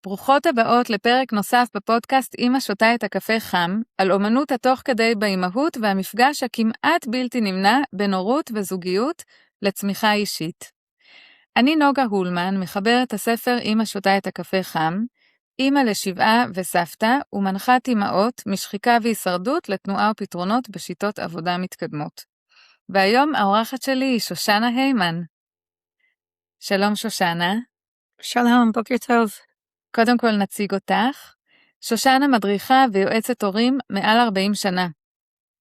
ברוכות הבאות לפרק נוסף בפודקאסט אמא שותה את הקפה חם, על אומנות התוך כדי באימהות והמפגש הכמעט בלתי נמנע בין הורות וזוגיות לצמיחה אישית. אני נוגה הולמן, מחברת הספר אמא שותה את הקפה חם, אמא לשבעה וסבתא ומנחת אמהות משחיקה והישרדות לתנועה ופתרונות בשיטות עבודה מתקדמות. והיום האורחת שלי היא שושנה היימן. שלום שושנה. שלום, בוקר טוב. קודם כל נציג אותך. שושנה מדריכה ויועצת הורים מעל 40 שנה.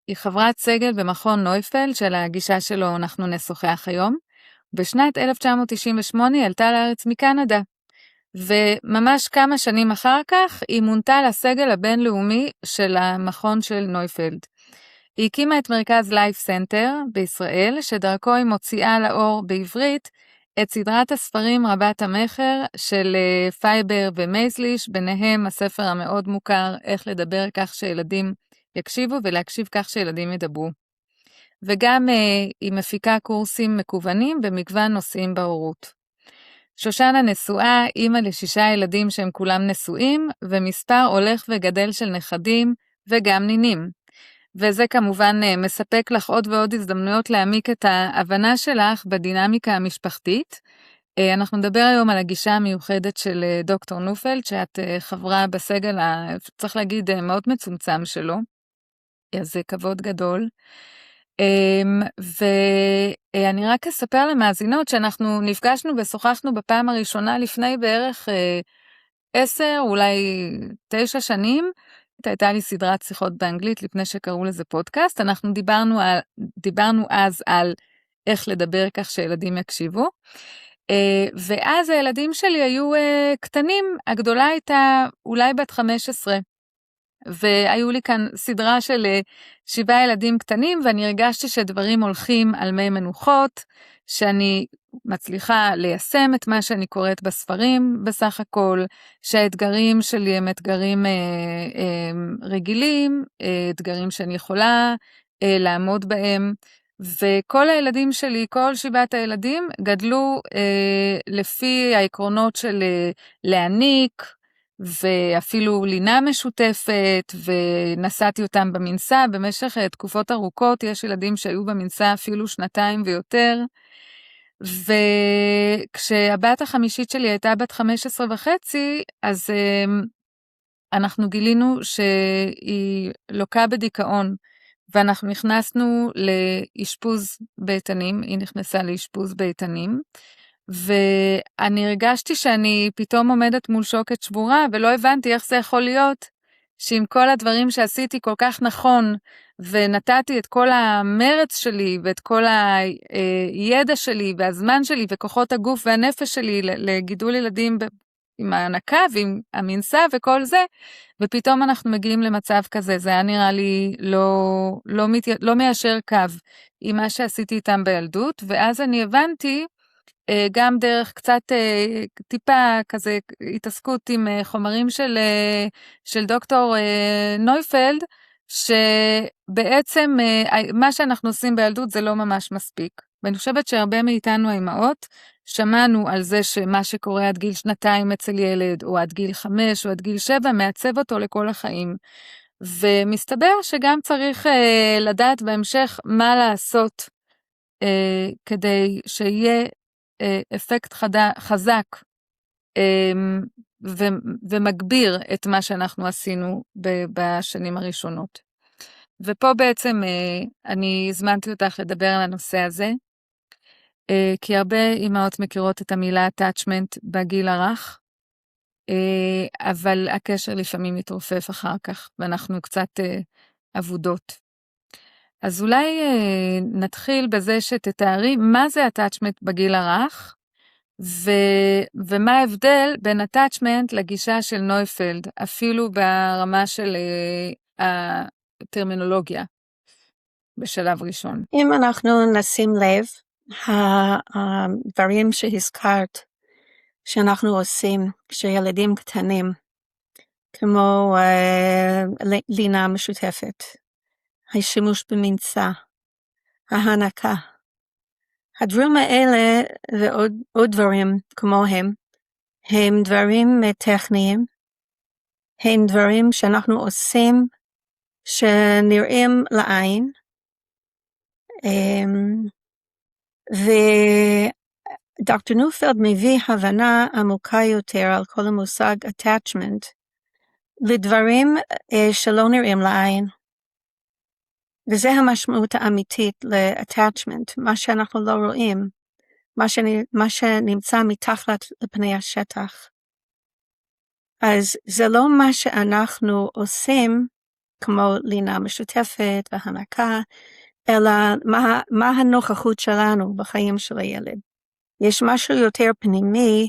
היא חברת סגל במכון נויפלד, של הגישה שלו אנחנו נשוחח היום. בשנת 1998 היא עלתה לארץ מקנדה, וממש כמה שנים אחר כך היא מונתה לסגל הבינלאומי של המכון של נויפלד. היא הקימה את מרכז לייף סנטר בישראל, שדרכו היא מוציאה לאור בעברית את סדרת הספרים רבת המחר של פייבר ומייזליש, ביניהם הספר המאוד מוכר, איך לדבר כך שילדים יקשיבו ולהקשיב כך שילדים ידברו. וגם היא מפיקה קורסים מקוונים במגוון נושאים בהורות. שושנה נשואה, אימא ל6 ילדים שהם כולם נשואים, ומספר הולך וגדל של נכדים וגם נינים. וזה כמובן מספק לך עוד ועוד הזדמנויות להעמיק את ההבנה שלך בדינמיקה המשפחתית. אנחנו נדבר היום על הגישה המיוחדת של דוקטור נופלד, שאת חברה בסגל, צריך להגיד, מאוד מצומצם שלו. אז זה כבוד גדול. ואני רק אספר למאזינות שאנחנו נפגשנו ושוחחנו בפעם הראשונה לפני בערך 10, אולי 9 שנים, הייתה לי סדרת שיחות באנגלית לפני שקראו לזה פודקאסט, אנחנו דיברנו אז על איך לדבר כך שילדים יקשיבו, ואז הילדים שלי היו קטנים, הגדולה הייתה אולי בת 15, והיו לי כאן סדרה של 7 ילדים קטנים, ואני הרגשתי שדברים הולכים על מי מנוחות, שאני מצליחה ליישם את מה שאני קוראת בספרים בסך הכל, שהאתגרים שלי הם אתגרים רגילים, אתגרים שאני יכולה לעמוד בהם, וכל הילדים שלי, כל 7 הילדים גדלו לפי העקרונות של להעניק, ואפילו לינה משותפת, ונסעתי אותם במנסה במשך תקופות ארוכות. יש ילדים שהיו במנסה אפילו 2 ויותר, וכשהבת החמישית שלי הייתה בת 15.5, אז אנחנו גילינו שהיא לוקה בדיכאון, ואנחנו נכנסנו לאשפוז ביתנים, היא נכנסה לאשפוז ביתנים, ואני הרגשתי שאני פתאום עומדת מול שוקת שבורה, ולא הבנתי איך זה יכול להיות, שעם כל הדברים שעשיתי כל כך נכון, ונתתי את כל המרץ שלי, ואת כל הידע שלי, והזמן שלי, וכוחות הגוף והנפש שלי, לגידול ילדים עם ההנקה, ועם המנסה וכל זה, ופתאום אנחנו מגיעים למצב כזה. זה היה נראה לי לא מיישר קו עם מה שעשיתי איתם בילדות, ואז אני הבנתי, גם דרך קצת טיפה כזה התעסקות עם חומרים של דוקטור נויפלד, שבעצם מה שאנחנו עושים בילדות זה לא ממש מספיק. ואני חושבת שהרבה מאיתנו האימהות שמענו על זה שמה שקורה עד גיל 2 אצל ילד, או עד גיל 5 או עד גיל 7, מעצב אותו לכל החיים. ומסתבר שגם צריך לדעת בהמשך מה לעשות כדי שיהיה אפקט חזק ומגביר את מה שאנחנו עשינו בשנים הראשונות. ופה בעצם אני הזמנתי אותך לדבר על הנושא הזה, כי הרבה אמהות מכירות את המילה attachment בגיל הרך, אבל הקשר לפעמים מתרופף אחר כך, ואנחנו קצת עבודות. אז אולי נתחיל בזה שתתארי מה זה attachment בגיל הרך, ומה ההבדל בין attachment לגישה של נויפלד, אפילו ברמה של הטרמינולוגיה, בשלב ראשון. אם אנחנו נשים לב, הדברים שהזכרת, שאנחנו עושים כשילדים קטנים, כמו לינה משותפת, השימוש במנסה, ההנקה, הדברים האלה ועוד דברים כמוהם, הם דברים טכניים, הם דברים שאנחנו עושים שנראים לעין, ודוקטור נופלד מביא הבנה עמוקה יותר על כל המושג attachment, לדברים שלא נראים לעין. וזה המשמעות האמיתית ל-attachment, מה שאנחנו לא רואים, מה שנמצא מתחת לפני השטח. אז זה לא מה שאנחנו עושים, כמו לינה משותפת והנקה, אלא מה הנוכחות שלנו בחיים של הילד. יש משהו יותר פנימי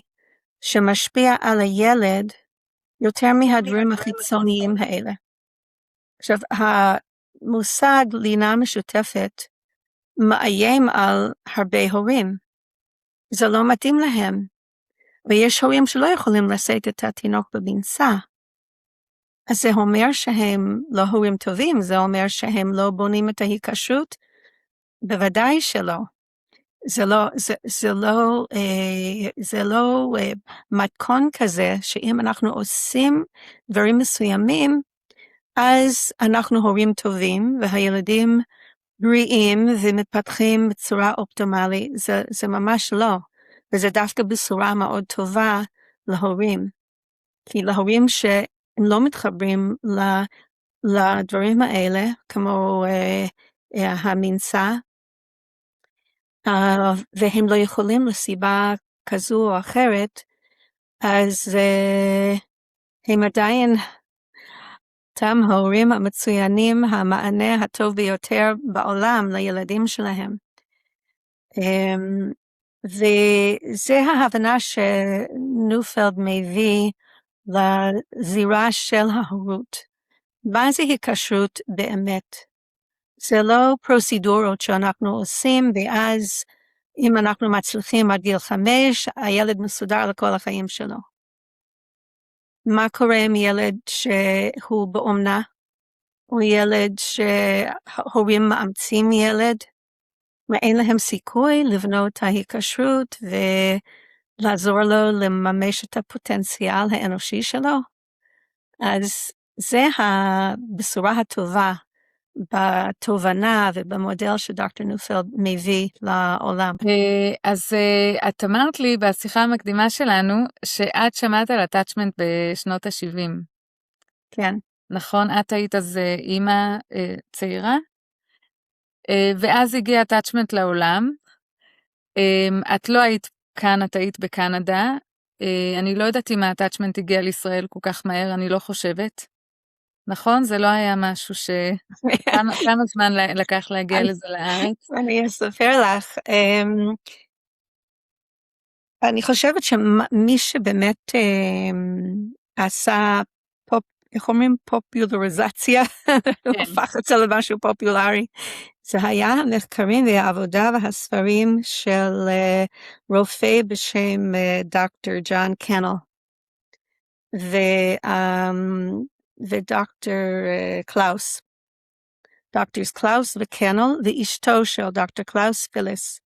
שמשפיע על הילד יותר מהדברים החיצוניים האלה. עכשיו, המושג לינה משותפת מאיים על הרבה הורים. זה לא מתאים להם. ויש הורים שלא יכולים לשאת את התינוק בבינסה. אז זה אומר שהם לא הורים טובים, זה אומר שהם לא בונים את ההיקשרות? בוודאי שלא. זה לא מתכון כזה שאם אנחנו עושים דברים מסוימים, אז אנחנו הורים טובים והילדים בריאים ומתפתחים בצורה אופטימלית. זה ממש לא. וזה דווקא בשורה מאוד טובה להורים. כי להורים שהם לא מתחברים לדברים האלה, כמו המנסה, והם לא יכולים לסיבה כזו או אחרת, אז הם עדיין אותם ההורים המצוינים, המענה הטוב ביותר בעולם לילדים שלהם. וזה ההבנה שנופלד מביא לזירה של ההורות. מה זה היקשרות באמת? זה לא פרוצדורות שאנחנו עושים, ואז אם אנחנו מצליחים עד גיל 5, הילד מסודר לכל החיים שלו. מה קורה עם ילד שהוא באומנה? או ילד שההורים מאמצים ילד? ואין להם סיכוי לבנות ההיקשרות ולעזור לו לממש את הפוטנציאל האנושי שלו. אז זה הבשורה הטובה בתובנה ובמודל שדוקטור נופלד מביא לעולם. אז את אמרת לי בשיחה המקדימה שלנו שאת שמעת על attachment בשנות ה-70. כן. נכון? את היית אז אימא צעירה? ואז הגיע attachment לעולם. את לא היית כאן, את היית בקנדה. אני לא יודעת אם ה-attachment הגיע לישראל כל כך מהר, אני לא חושבת. נכון? זה לא היה משהו כמה זמן לקח להגיע לזה לארץ? אני אספר לך. אני חושבת שמי שבאמת עשה איך אומרים? פופולריזציה, הפך את זה למשהו פופולרי. זה היה המחקרים והעבודה והספרים של רופא בשם דוקטור ג'ון קנל. ודוקטור קלאוס. דוקטורס קלאוס וקנל ואשתו של דוקטור קלאוס פיליס.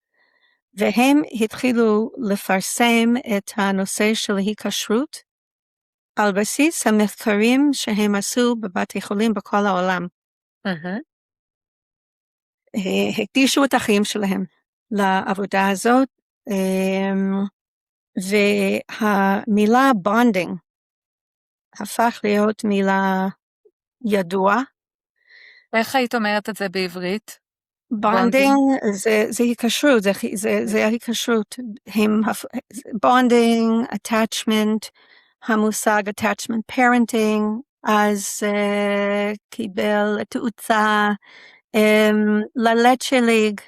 והם התחילו לפרסם את הנושא של היקשרות, על בסיס המחקרים שהם עשו בבתי חולים בכל העולם. הקדישו את החיים שלהם לעבודה הזאת, והמילה בונדינג הפך להיות מילה ידוע. איך היית אומרת את זה בעברית? בונדינג זה היקשרות, זה היקשרות. בונדינג, attachment, המושג attachment parenting, אז קיבל תאוצה, ללצ'ה ליג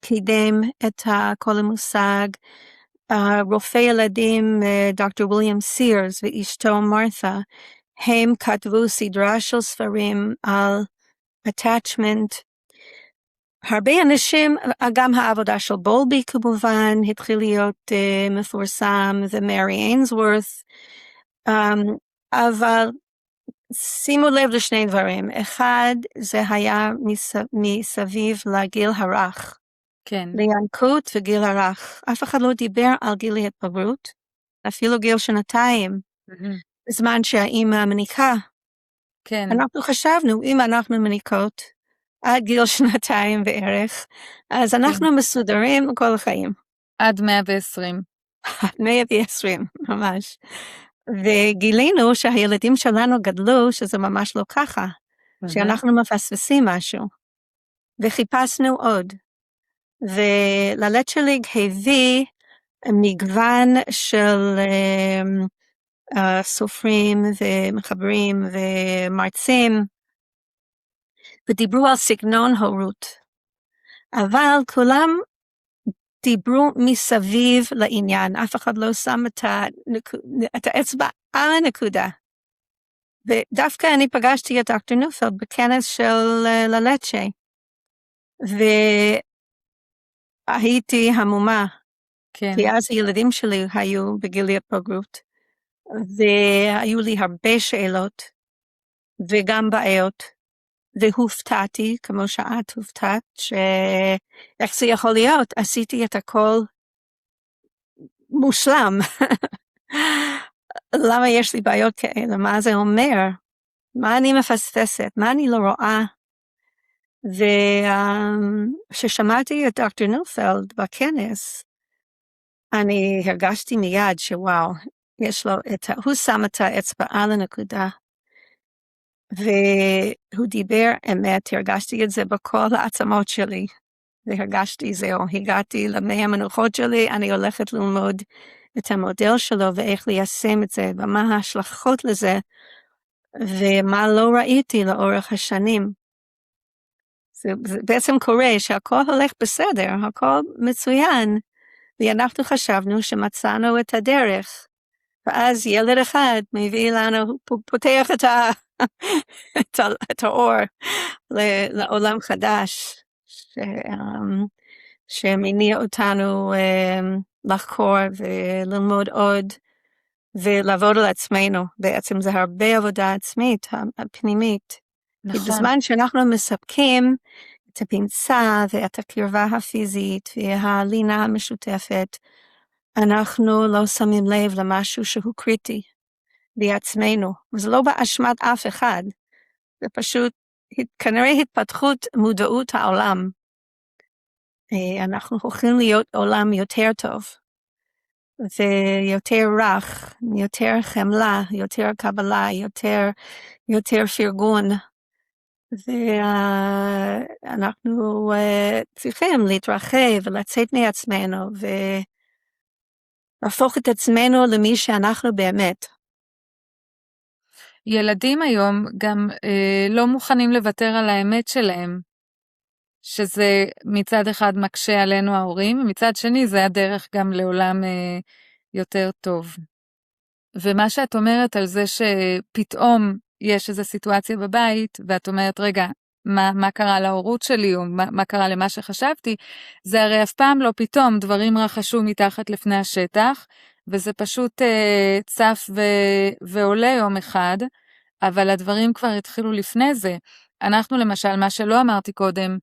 קידם את כל המושג, רופא ילדים דוקטור וויליאם סירס ואשתו מרת'ה, הם כתבו סדרה של ספרים על attachment. הרבה אנשים, גם העבודה של בולבי כמובן, התחיל להיות מפורסם, ומרי אינסוורת', אבל שימו לב לשני דברים. אחד, זה היה מסביב לגיל הרך. כן. לינקות וגיל הרך. אף אחד לא דיבר על גיל ההתבגרות. אפילו גיל 2, בזמן שהאימא מניקה. כן, אנחנו חשבנו, אם אנחנו מניקות עד גיל 2 בערך, אז אנחנו מסודרים כל החיים. עד 120. 120, ממש. וגילינו שהילדים שלנו גדלו, שזה ממש לא ככה, שאנחנו מפספסים משהו. וחיפשנו עוד. וללצ'ליג הביא מגוון של סופרים ומחברים ומרצים, ודיברו על סגנון הורות. אבל כולם דיברו מסביב לעניין, אף אחד לא שם את האצבע על הנקודה. ודווקא אני פגשתי את דוקטור נופלד בכנס של ללצ'ה, והייתי המומה, כן. כי אז הילדים שלי היו בגיל התבגרות, והיו לי הרבה שאלות, וגם בעיות, והופתעתי, כמו שאת הופתעת, איך זה יכול להיות, עשיתי את הכל מושלם. למה יש לי בעיות כאלה? מה זה אומר? מה אני מפספסת? מה אני לא רואה? וכששמעתי את דוקטור נופלד בכנס, אני הרגשתי מיד שוואו, יש לו הוא שם את האצבע על הנקודה, והוא דיבר אמת, הרגשתי את זה בכל העצמות שלי, והרגשתי זהו, הגעתי למי המנוחות שלי, אני הולכת ללמוד את המודל שלו ואיך ליישם את זה, ומה ההשלכות לזה, ומה לא ראיתי לאורך השנים. זה בעצם קורה שהכל הולך בסדר, הכל מצוין, ואנחנו חשבנו שמצאנו את הדרך, ואז ילד אחד מביא לנו, פותח את האור לעולם חדש, שמניע אותנו לחקור וללמוד עוד, ולעבוד על עצמנו. בעצם זה הרבה עבודה עצמית, הפנימית. נכון. בזמן שאנחנו מספקים את הפנצה ואת הקרבה הפיזית והלינה המשותפת, אנחנו לא שמים לב למשהו שהוא קריטי בעצמנו. וזה לא באשמת אף אחד, זה פשוט כנראה התפתחות מודעות העולם. אנחנו הולכים להיות עולם יותר טוב, ויותר רך, יותר חמלה, יותר קבלה, יותר פרגון. ואנחנו צריכים להתרחב ולצאת מעצמנו ולהפוך את עצמנו למי שאנחנו באמת. ילדים היום גם לא מוכנים לוותר על האמת שלהם, שזה מצד אחד מקשה עלינו ההורים, ומצד שני זה הדרך גם לעולם יותר טוב. ומה שאת אומרת על זה שפתאום יש איזו סיטואציה בבית, ואת אומרת, רגע, מה קרה להורות שלי, או מה קרה למה שחשבתי, זה הרי אף פעם לא פתאום, דברים רחשו מתחת לפני השטח, וזה פשוט צף ועולה יום אחד, אבל הדברים כבר התחילו לפני זה. אנחנו למשל, מה שלא אמרתי קודם,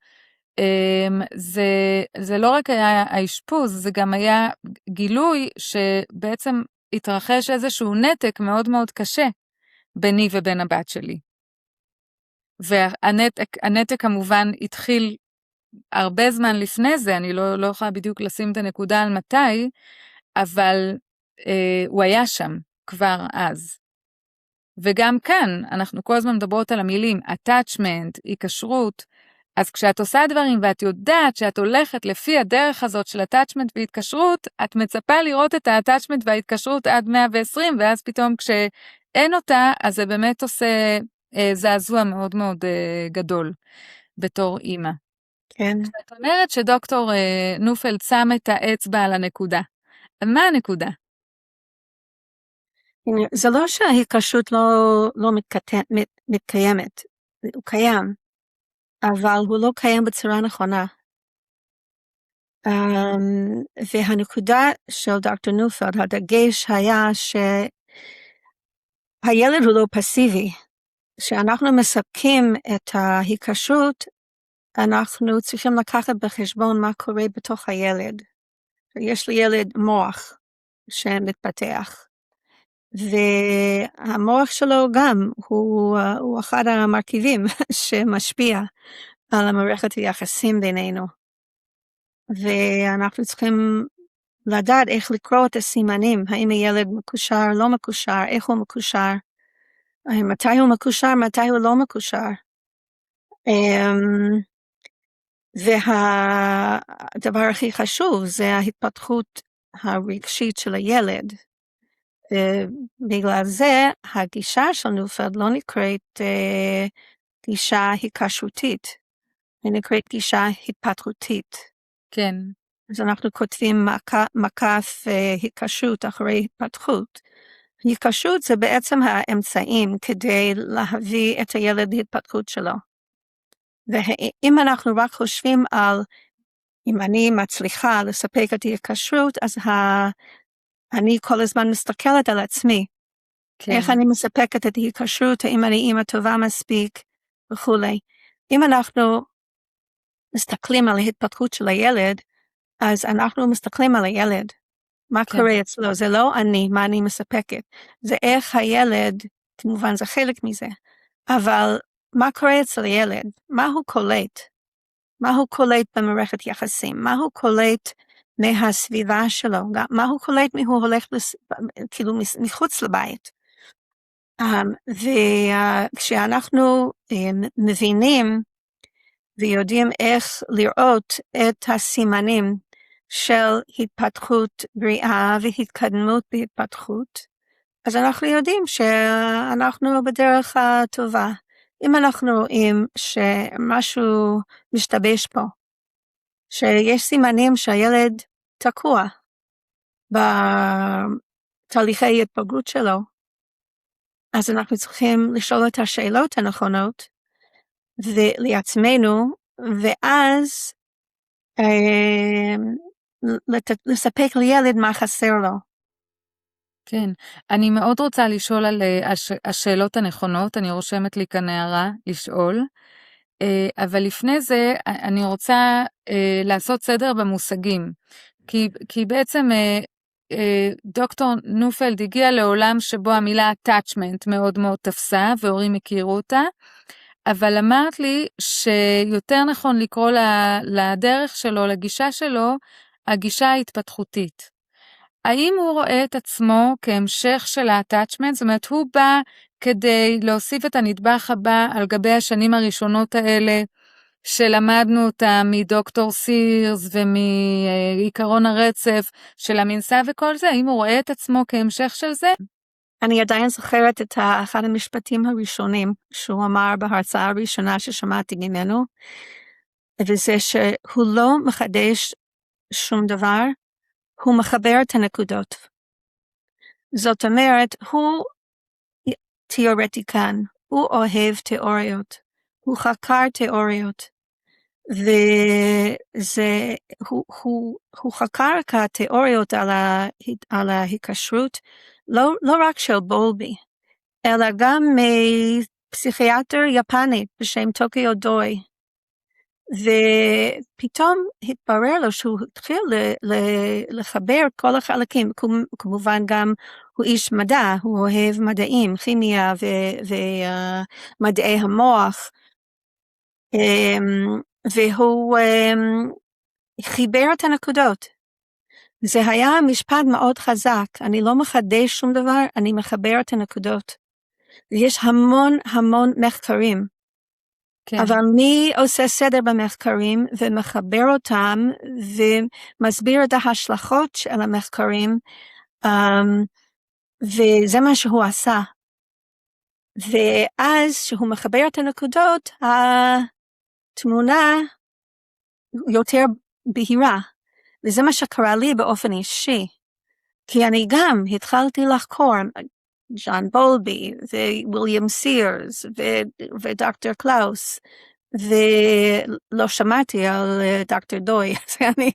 זה לא רק היה האשפוז, זה גם היה גילוי שבעצם התרחש איזשהו נתק מאוד מאוד קשה ביני ובין הבת שלי. והנתק כמובן התחיל הרבה זמן לפני זה, אני לא יכולה בדיוק לשים את הנקודה על מתי, אבל הוא היה שם כבר אז. וגם כאן, אנחנו כל הזמן מדברות על המילים, attachment, היקשרות, אז כשאת עושה דברים ואת יודעת שאת הולכת לפי הדרך הזאת של attachment והתקשרות, את מצפה לראות את ה-attachment וההתקשרות עד 120, ואז פתאום כשאין אותה, אז זה באמת עושה זעזוע מאוד מאוד גדול בתור אימא. כן. זאת אומרת שדוקטור נופלד שם את האצבע על הנקודה. מה הנקודה? זה לא שההיקשרות לא מתקיימת, הוא קיים, אבל הוא לא קיים בצורה נכונה. והנקודה של דוקטור נופלד, הדגש היה שהילד הוא לא פסיבי. כשאנחנו מספקים את ההיקשרות, אנחנו צריכים לקחת בחשבון מה קורה בתוך הילד. יש לי ילד מוח, שמתפתח. והמוח שלו גם הוא אחד המרכיבים שמשפיע על המערכת היחסים בינינו. ואנחנו צריכים לדעת איך לקרוא את הסימנים, האם הילד מקושר, לא מקושר, איך הוא מקושר, מתי הוא מקושר, מתי הוא לא מקושר. והדבר הכי חשוב זה ההתפתחות הרגשית של הילד. בגלל זה הגישה של נופלד לא נקראת גישה היקשרותית, היא נקראת גישה התפתחותית. כן. אז אנחנו כותבים מקף היקשרות אחרי התפתחות. היקשרות זה בעצם האמצעים כדי להביא את הילד להתפתחות שלו. ואם אנחנו רק חושבים על אם אני מצליחה לספק את ההיקשרות, אז אני כל הזמן מסתכלת על עצמי. כן. איך אני מספקת את ההיקשרות, האם אני אימא טובה מספיק וכו'. אם אנחנו מסתכלים על ההתפתחות של הילד, אז אנחנו מסתכלים על הילד. מה כן. קורה אצלו? זה לא אני, מה אני מספקת. זה איך הילד, כמובן זה חלק מזה, אבל מה קורה אצל הילד? מה הוא קולט? מה הוא קולט במערכת יחסים? מה הוא קולט מהסביבה שלו? מה הוא קולט הוא הולך כאילו מחוץ לבית? וכשאנחנו מבינים ויודעים איך לראות את הסימנים של התפתחות בריאה והתקדמות בהתפתחות, אז אנחנו יודעים שאנחנו בדרך הטובה. אם אנחנו רואים שמשהו משתבש פה, שיש סימנים שהילד תקוע בתהליכי התבגרות שלו, אז אנחנו צריכים לשאול את השאלות הנכונות לעצמנו, ואז לספק לילד מה חסר לו. כן, אני מאוד רוצה לשאול על השאלות הנכונות, אני רושמת לי כאן הערה לשאול, אבל לפני זה אני רוצה לעשות סדר במושגים, כי בעצם דוקטור נופלד הגיע לעולם שבו המילה attachment מאוד מאוד תפסה, והורים הכירו אותה, אבל אמרת לי שיותר נכון לקרוא לדרך שלו, לגישה שלו, הגישה ההתפתחותית. האם הוא רואה את עצמו כהמשך של ה-attachment? זאת אומרת, הוא בא כדי להוסיף את הנדבך הבא על גבי השנים הראשונות האלה, שלמדנו אותה מדוקטור סירס ומעיקרון הרצף של המנסה וכל זה, האם הוא רואה את עצמו כהמשך של זה? אני עדיין זוכרת את אחד המשפטים הראשונים שהוא אמר בהרצאה הראשונה ששמעתי ממנו, וזה שהוא לא מחדש שום דבר, הוא מחבר את הנקודות. זאת אומרת, הוא תיאורטיקן, הוא אוהב תיאוריות, הוא חקר תיאוריות, הוא חקר את התיאוריות על ההיקשרות, לא רק של בולבי, אלא גם מפסיכיאטר יפנית בשם טוקיו דוי, ופתאום התברר לו שהוא התחיל לחבר כל החלקים, כמובן גם הוא איש מדע, הוא אוהב מדעים, כימיה ומדעי המוח, והוא חיבר את הנקודות. זה היה משפט מאוד חזק, אני לא מחדש שום דבר, אני מחבר את הנקודות. ויש המון מחקרים, כן. אבל מי עושה סדר במחקרים ומחבר אותם ומסביר את ההשלכות של המחקרים, וזה מה שהוא עשה. ואז שהוא מחבר את הנקודות, התמונה יותר בהירה, וזה מה שקרה לי באופן אישי, כי אני גם התחלתי לחקור ג'ון בולבי וויליאם סירס ודוקטור קלאוס, ולא שמעתי על דוקטור דוי, אני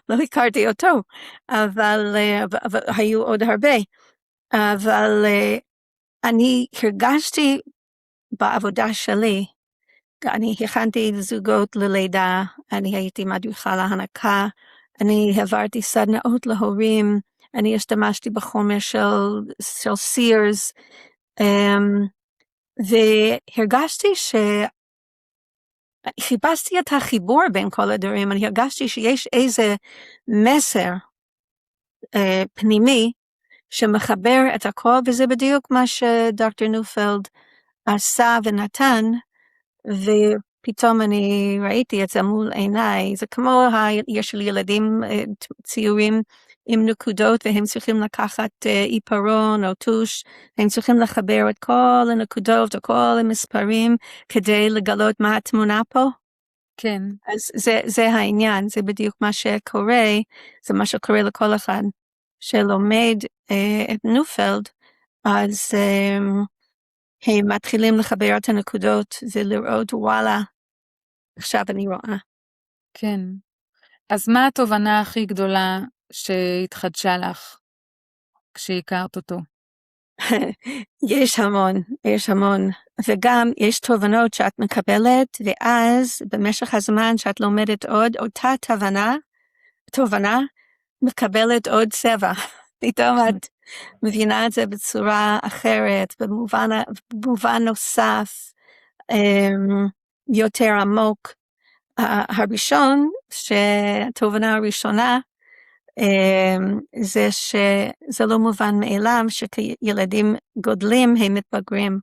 לא הכרתי אותו, אבל היו עוד הרבה, אבל אני הרגשתי בעבודה שלי, אני הכנתי זוגות ללידה, אני הייתי מדריכה להנקה, אני העברתי סדנאות להורים, אני השתמשתי בחומר של סירס, והרגשתי חיפשתי את החיבור בין כל הדברים, אני הרגשתי שיש איזה מסר פנימי שמחבר את הכל, וזה בדיוק מה שדוקטור נופלד עשה ונתן, ופתאום אני ראיתי את זה מול עיניי. זה כמו יש לי ילדים ציורים עם נקודות, והם צריכים לקחת עיפרון או טוש, הם צריכים לחבר את כל הנקודות או כל המספרים כדי לגלות מה התמונה פה. כן. אז זה העניין, זה בדיוק מה שקורה, זה מה שקורה לכל אחד שלומד את נופלד, אז הם מתחילים לחבר את הנקודות ולראות וואלה, עכשיו אני רואה. כן. אז מה התובנה הכי גדולה שהתחדשה לך כשהכרת אותו? יש המון, וגם יש תובנות שאת מקבלת, ואז במשך הזמן שאת לומדת עוד, אותה תובנה מקבלת עוד צבע. פתאום את מבינה את זה בצורה אחרת, במובן נוסף, יותר עמוק. הראשון, שהתובנה הראשונה, זה שזה לא מובן מאליו שכילדים גודלים הם מתבגרים.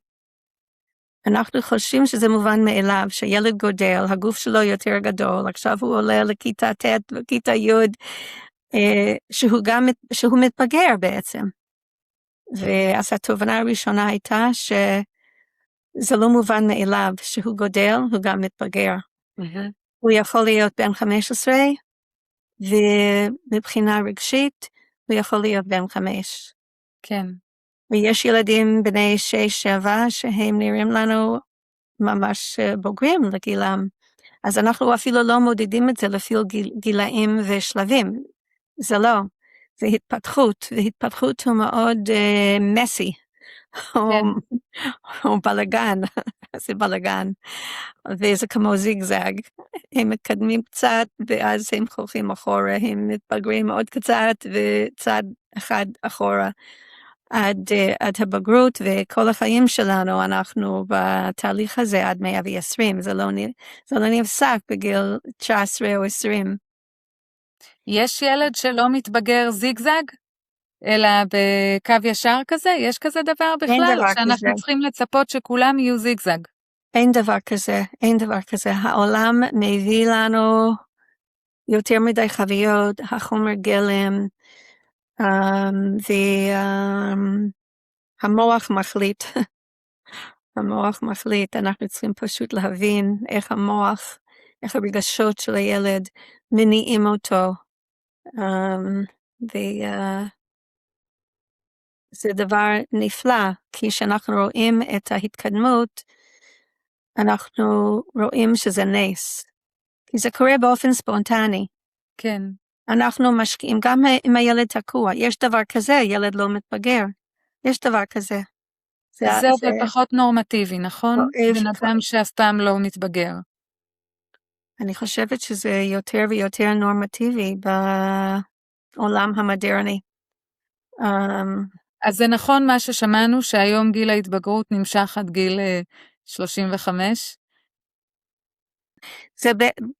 אנחנו חושבים שזה מובן מאליו, שילד גודל, הגוף שלו יותר גדול, עכשיו הוא עולה לכיתה ט' וכיתה י', שהוא מתבגר בעצם. ואז התובנה הראשונה הייתה שזה לא מובן מאליו, שהוא גודל, הוא גם מתבגר. הוא יכול להיות בן 15, ומבחינה רגשית, הוא יכול להיות בן 5. כן. ויש ילדים בני 6-7, שהם נראים לנו ממש בוגרים לגילם. אז אנחנו אפילו לא מודדים את זה לפי גילאים ושלבים. זה לא. זה התפתחות, והתפתחות הוא מאוד מסי, או בלגן, זה בלגן, וזה כמו זיגזג, הם מתקדמים קצת, ואז הם חולכים אחורה, הם מתבגרים עוד קצת, וצד אחד אחורה, עד הבגרות, וכל החיים שלנו, אנחנו בתהליך הזה עד 120, זה לא נפסק בגיל 19 או 20. יש ילד שלא מתבגר זיגזג, אלא בקו ישר כזה? יש כזה דבר בכלל? או שאנחנו צריכים לצפות שכולם יהיו זיגזג? אין דבר כזה. העולם מביא לנו יותר מדי חוויות, החומר גלם, והמוח מחליט. המוח מחליט, אנחנו צריכים פשוט להבין איך המוח, איך הרגשות של הילד מניעים אותו. זה דבר נפלא, כי כשאנחנו רואים את ההתקדמות, אנחנו רואים שזה נס. כי זה קורה באופן ספונטני. כן. אנחנו משקיעים, גם אם הילד תקוע, יש דבר כזה, ילד לא מתבגר. יש דבר כזה. זה פחות נורמטיבי, נכון? בן אדם שהסתם לא מתבגר. אני חושבת שזה יותר ויותר נורמטיבי בעולם המודרני. אז זה נכון מה ששמענו, שהיום גיל ההתבגרות נמשך עד גיל 35?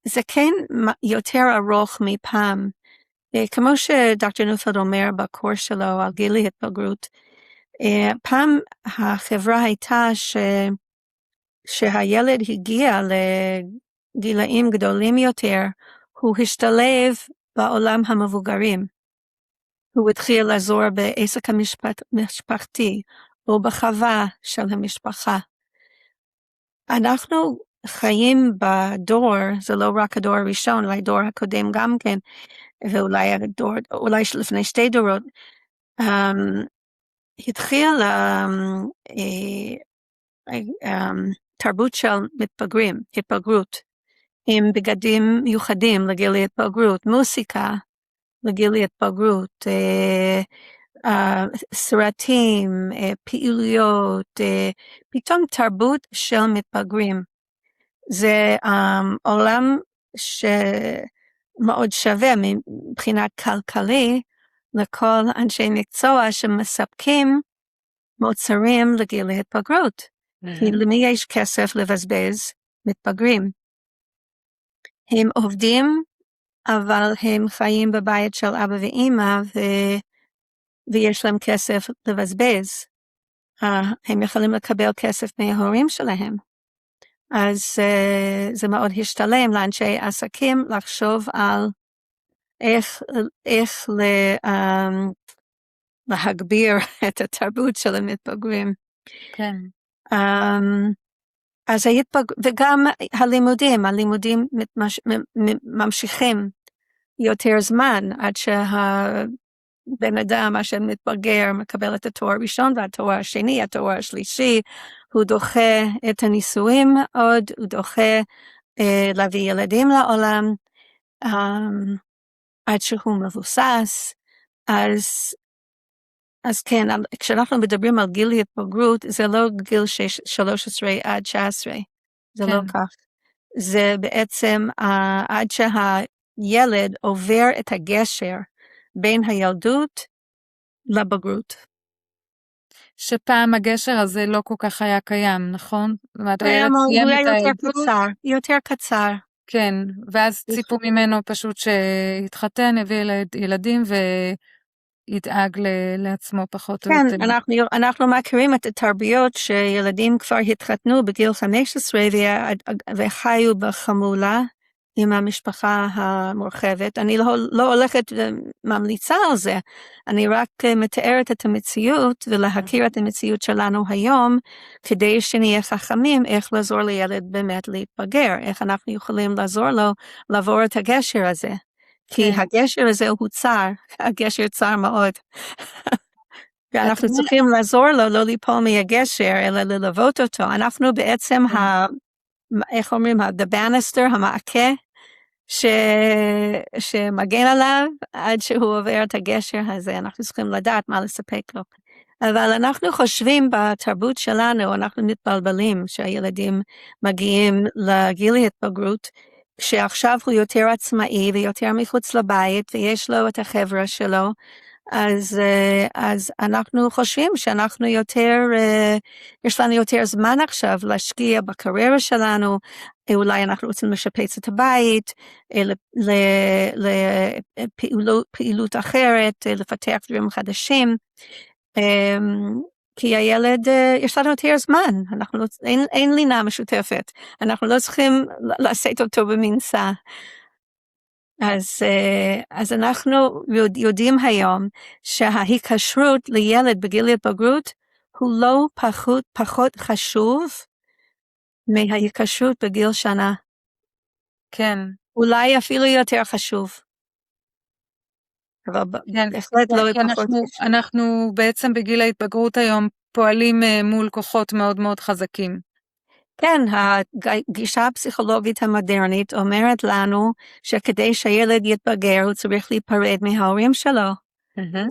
זה כן יותר ארוך מפעם. כמו שדוקטור נופלד אומר בקורס שלו על גיל ההתבגרות, פעם החברה הייתה שהילד הגיע לגילאים גדולים יותר, הוא השתלב בעולם המבוגרים. הוא התחיל לעזור בעסק המשפחתי, או בחווה של המשפחה. אנחנו חיים בדור, זה לא רק הדור הראשון, אולי הדור הקודם גם כן, ואולי לפני 2 דורות, התחיל תרבות של מתבגרים, התבגרות, עם בגדים מיוחדים לגיל ההתבגרות, מוסיקה לגיל ההתבגרות, סרטים, פעילויות, פתאום תרבות של מתבגרים. זה עולם שמאוד שווה מבחינת כלכלי, לכל אנשי מקצוע שמספקים מוצרים לגיל ההתבגרות. כי למי יש כסף לבזבז? מתבגרים. הם עובדים, אבל הם חיים בבית של אבא ואמא, ויש להם כסף לבזבז. הם יכולים לקבל כסף מההורים שלהם. אז זה מאוד השתלם לאנשי עסקים לחשוב על איך להגביר את התרבות של המתבגרים. כן. אז וגם הלימודים ממשיכים יותר זמן, עד שהבן אדם אשר מתבגר מקבל את התואר הראשון והתואר השני, התואר השלישי, הוא דוחה את הנישואים עוד, הוא דוחה להביא ילדים לעולם, עד שהוא מבוסס. אז כן, כשאנחנו מדברים על גיל התבגרות, זה לא גיל 13 עד 19, זה לא כך. זה בעצם עד שהילד עובר את הגשר בין הילדות לבגרות. שפעם הגשר הזה לא כל כך היה קיים, נכון? הוא היה יותר קצר. כן, ואז ציפו ממנו פשוט שהתחתן, הביא ילדים ידאג לעצמו פחות או יותר. כן, אנחנו מכירים את התרביות שילדים כבר התחתנו בגיל 15 וחיו בחמולה עם המשפחה המורחבת. אני לא הולכת וממליצה על זה, אני רק מתארת את המציאות ולהכיר את המציאות שלנו היום, כדי שנהיה חכמים איך לעזור לילד באמת להתבגר, איך אנחנו יכולים לעזור לו לעבור את הגשר הזה. כי הגשר הזה הוא צר, הגשר צר מאוד. ואנחנו צריכים לעזור לו לא ליפול מהגשר, אלא ללוות אותו. אנחנו בעצם, איך אומרים, the banister, המעקה, שמגן עליו עד שהוא עובר את הגשר הזה. אנחנו צריכים לדעת מה לספק לו. אבל אנחנו חושבים בתרבות שלנו, אנחנו מתבלבלים שהילדים מגיעים לגיל ההתבגרות, שעכשיו הוא יותר עצמאי ויותר מחוץ לבית, ויש לו את החברה שלו, אז אנחנו חושבים שאנחנו יותר, יש לנו יותר זמן עכשיו להשקיע בקריירה שלנו, אולי אנחנו רוצים לשפץ את הבית, לפעילות אחרת, לפתח דברים חדשים, כי הילד, יש לנו יותר זמן, אין לינה משותפת, אנחנו לא צריכים לעשות אותו במנסה. אז אנחנו יודעים היום שההיקשרות לילד בגיל ההתבגרות הוא לא פחות חשוב מההיקשרות בגיל שנה. כן. אולי אפילו יותר חשוב. אבל בהחלט לא פחות. אנחנו בעצם בגיל ההתבגרות היום פועלים מול כוחות מאוד מאוד חזקים. כן, הגישה הפסיכולוגית המודרנית אומרת לנו שכדי שהילד יתבגר הוא צריך להיפרד מההורים שלו.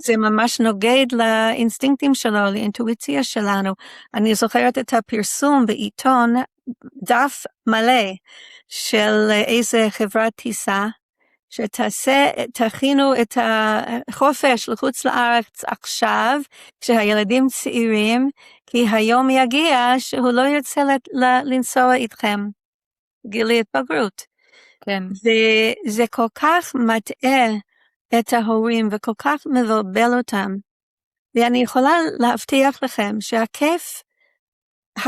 זה ממש נוגד לאינסטינקטים שלו, לאינטואיציה שלנו. אני זוכרת את הפרסום בעיתון, דף מלא של איזה חברת טיסה, תכינו את החופש לחוץ לארץ עכשיו, כשהילדים צעירים, כי היום יגיע שהוא לא ירצה לנסוע איתכם, גיל ההתבגרות. כן. וזה כל כך מטעה את ההורים, וכל כך מבלבל אותם. ואני יכולה להבטיח לכם שהכיף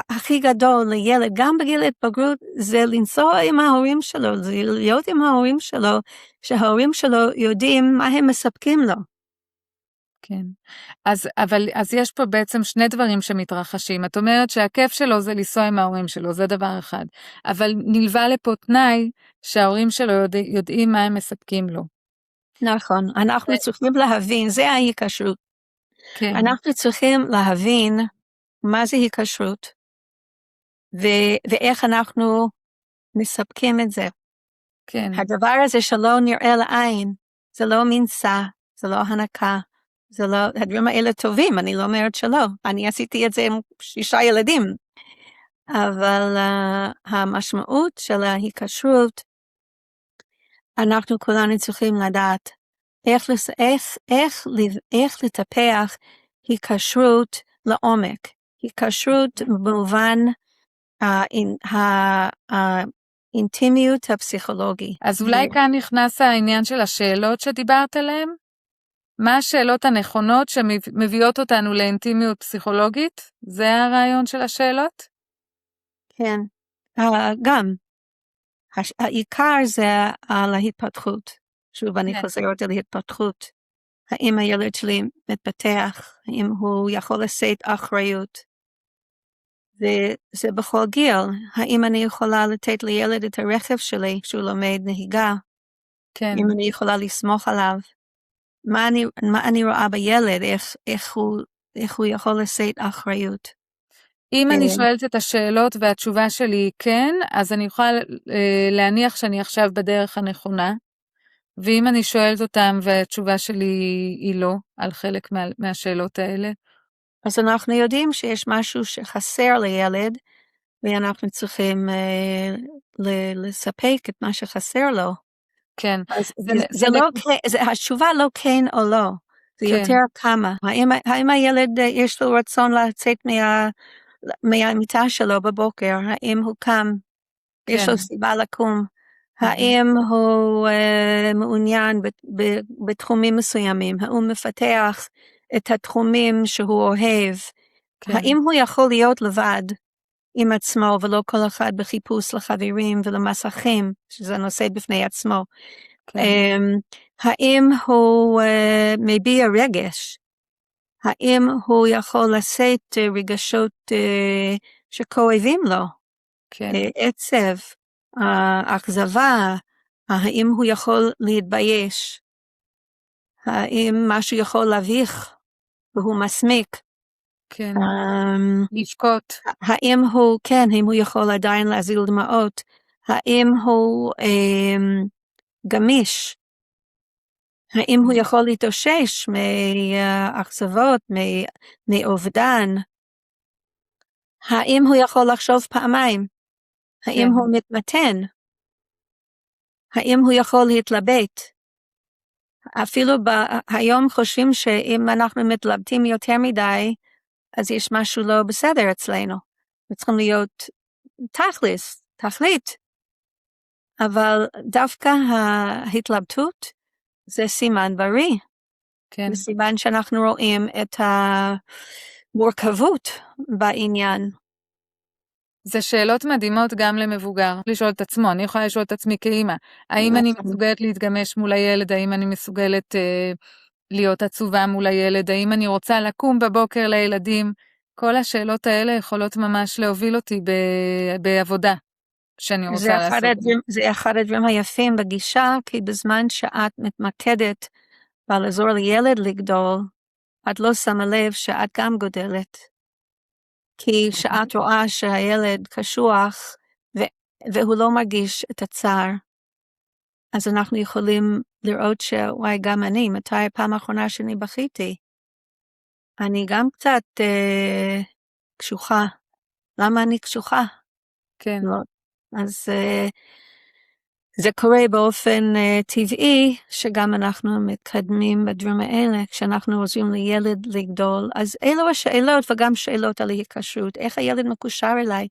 הכי גדול לילד, גם בגיל ההתבגרות, זה לנסוע עם ההורים שלו, זה להיות עם ההורים שלו, שההורים שלו יודעים מה הם מספקים לו. כן. אז יש פה בעצם שני דברים שמתרחשים. את אומרת שהכיף שלו זה לנסוע עם ההורים שלו, זה דבר אחד. אבל נלווה לפה תנאי שההורים שלו יודעים מה הם מספקים לו. נכון. אנחנו צריכים להבין, זה ההיקשרות. כן. אנחנו צריכים להבין מה זה היקשרות, ואיך אנחנו מספקים את זה. כן. הדבר הזה שלא נראה לעין, זה לא מנסה, זה לא הנקה, זה לא, הדברים האלה טובים, אני לא אומרת שלא, אני עשיתי את זה עם 6 ילדים, אבל המשמעות של ההיקשרות, אנחנו כולנו צריכים לדעת איך לטפח היקשרות לעומק, היקשרות במובן האינטימיות הפסיכולוגי. אז אולי כאן נכנס העניין של השאלות שדיברת עליהן? מה השאלות הנכונות שמביאות אותנו לאינטימיות פסיכולוגית? זה הרעיון של השאלות? כן, גם. העיקר זה על ההתפתחות. שוב, אני חוזרת על ההתפתחות. האם הילד שלי מתפתח? האם הוא יכול לשאת אחריות? וזה בכל גיל. האם אני יכולה לתת לילד את הרכב שלי כשהוא לומד נהיגה? כן. אם אני יכולה לסמוך עליו? מה אני רואה בילד? איך הוא יכול לשאת אחריות? אם אני שואלת את השאלות והתשובה שלי היא כן, אז אני יכולה להניח שאני עכשיו בדרך הנכונה, ואם אני שואלת אותם והתשובה שלי היא לא, על חלק מהשאלות האלה. אז אנחנו יודעים שיש משהו שחסר לילד, ואנחנו צריכים לספק את מה שחסר לו. כן. התשובה לא כן או לא, זה יותר כמה. האם הילד יש לו רצון לצאת מהמיטה שלו בבוקר? האם הוא קם? יש לו סיבה לקום? האם הוא מעוניין בתחומים מסוימים? האם הוא מפתח את התחומים שהוא אוהב? האם הוא יכול להיות לבד עם עצמו ולא כל אחד בחיפוש לחברים ולמסכים, שזה נושא בפני עצמו? האם הוא מביע רגש? האם הוא יכול לשאת רגשות שכואבים לו? עצב, אכזבה, האם הוא יכול להתבייש? האם משהו יכול להביך והוא מסמיק? כן, לשקוט. האם הוא יכול עדיין להזיל דמעות? האם הוא גמיש? האם הוא יכול להתאושש מאכזבות, מאובדן? האם הוא יכול לחשוב פעמיים? האם הוא מתמתן? האם הוא יכול להתלבט? אפילו היום חושבים שאם אנחנו מתלבטים יותר מדי, אז יש משהו לא בסדר אצלנו. צריכים להיות תכלית. אבל דווקא ההתלבטות זה סימן בריא. כן. זה סימן שאנחנו רואים את המורכבות בעניין. זה שאלות מדהימות גם למבוגר, לשאול את עצמו, אני יכולה לשאול את עצמי כאמא, האם אני מסוגלת להתגמש מול הילד, האם אני מסוגלת להיות עצובה מול הילד, האם אני רוצה לקום בבוקר לילדים, כל השאלות האלה יכולות ממש להוביל אותי בעבודה שאני רוצה לעשות. זה אחד הדברים היפים בגישה, כי בזמן שאת מתמקדת לעזור לילד לגדול, את לא שמה לב שאת גם גודלת. כי שאת רואה שהילד קשוח והוא לא מרגיש את הצער, אז אנחנו יכולים לראות שוואי גם אני, מתי הפעם האחרונה שאני בכיתי? אני גם קצת קשוחה. למה אני קשוחה? כן. לא. אז זה קורה באופן טבעי, שגם אנחנו מתקדמים בדברים האלה, כשאנחנו עוזרים לילד לגדול, אז אלו השאלות וגם שאלות על ההיקשרות, איך הילד מקושר אליי.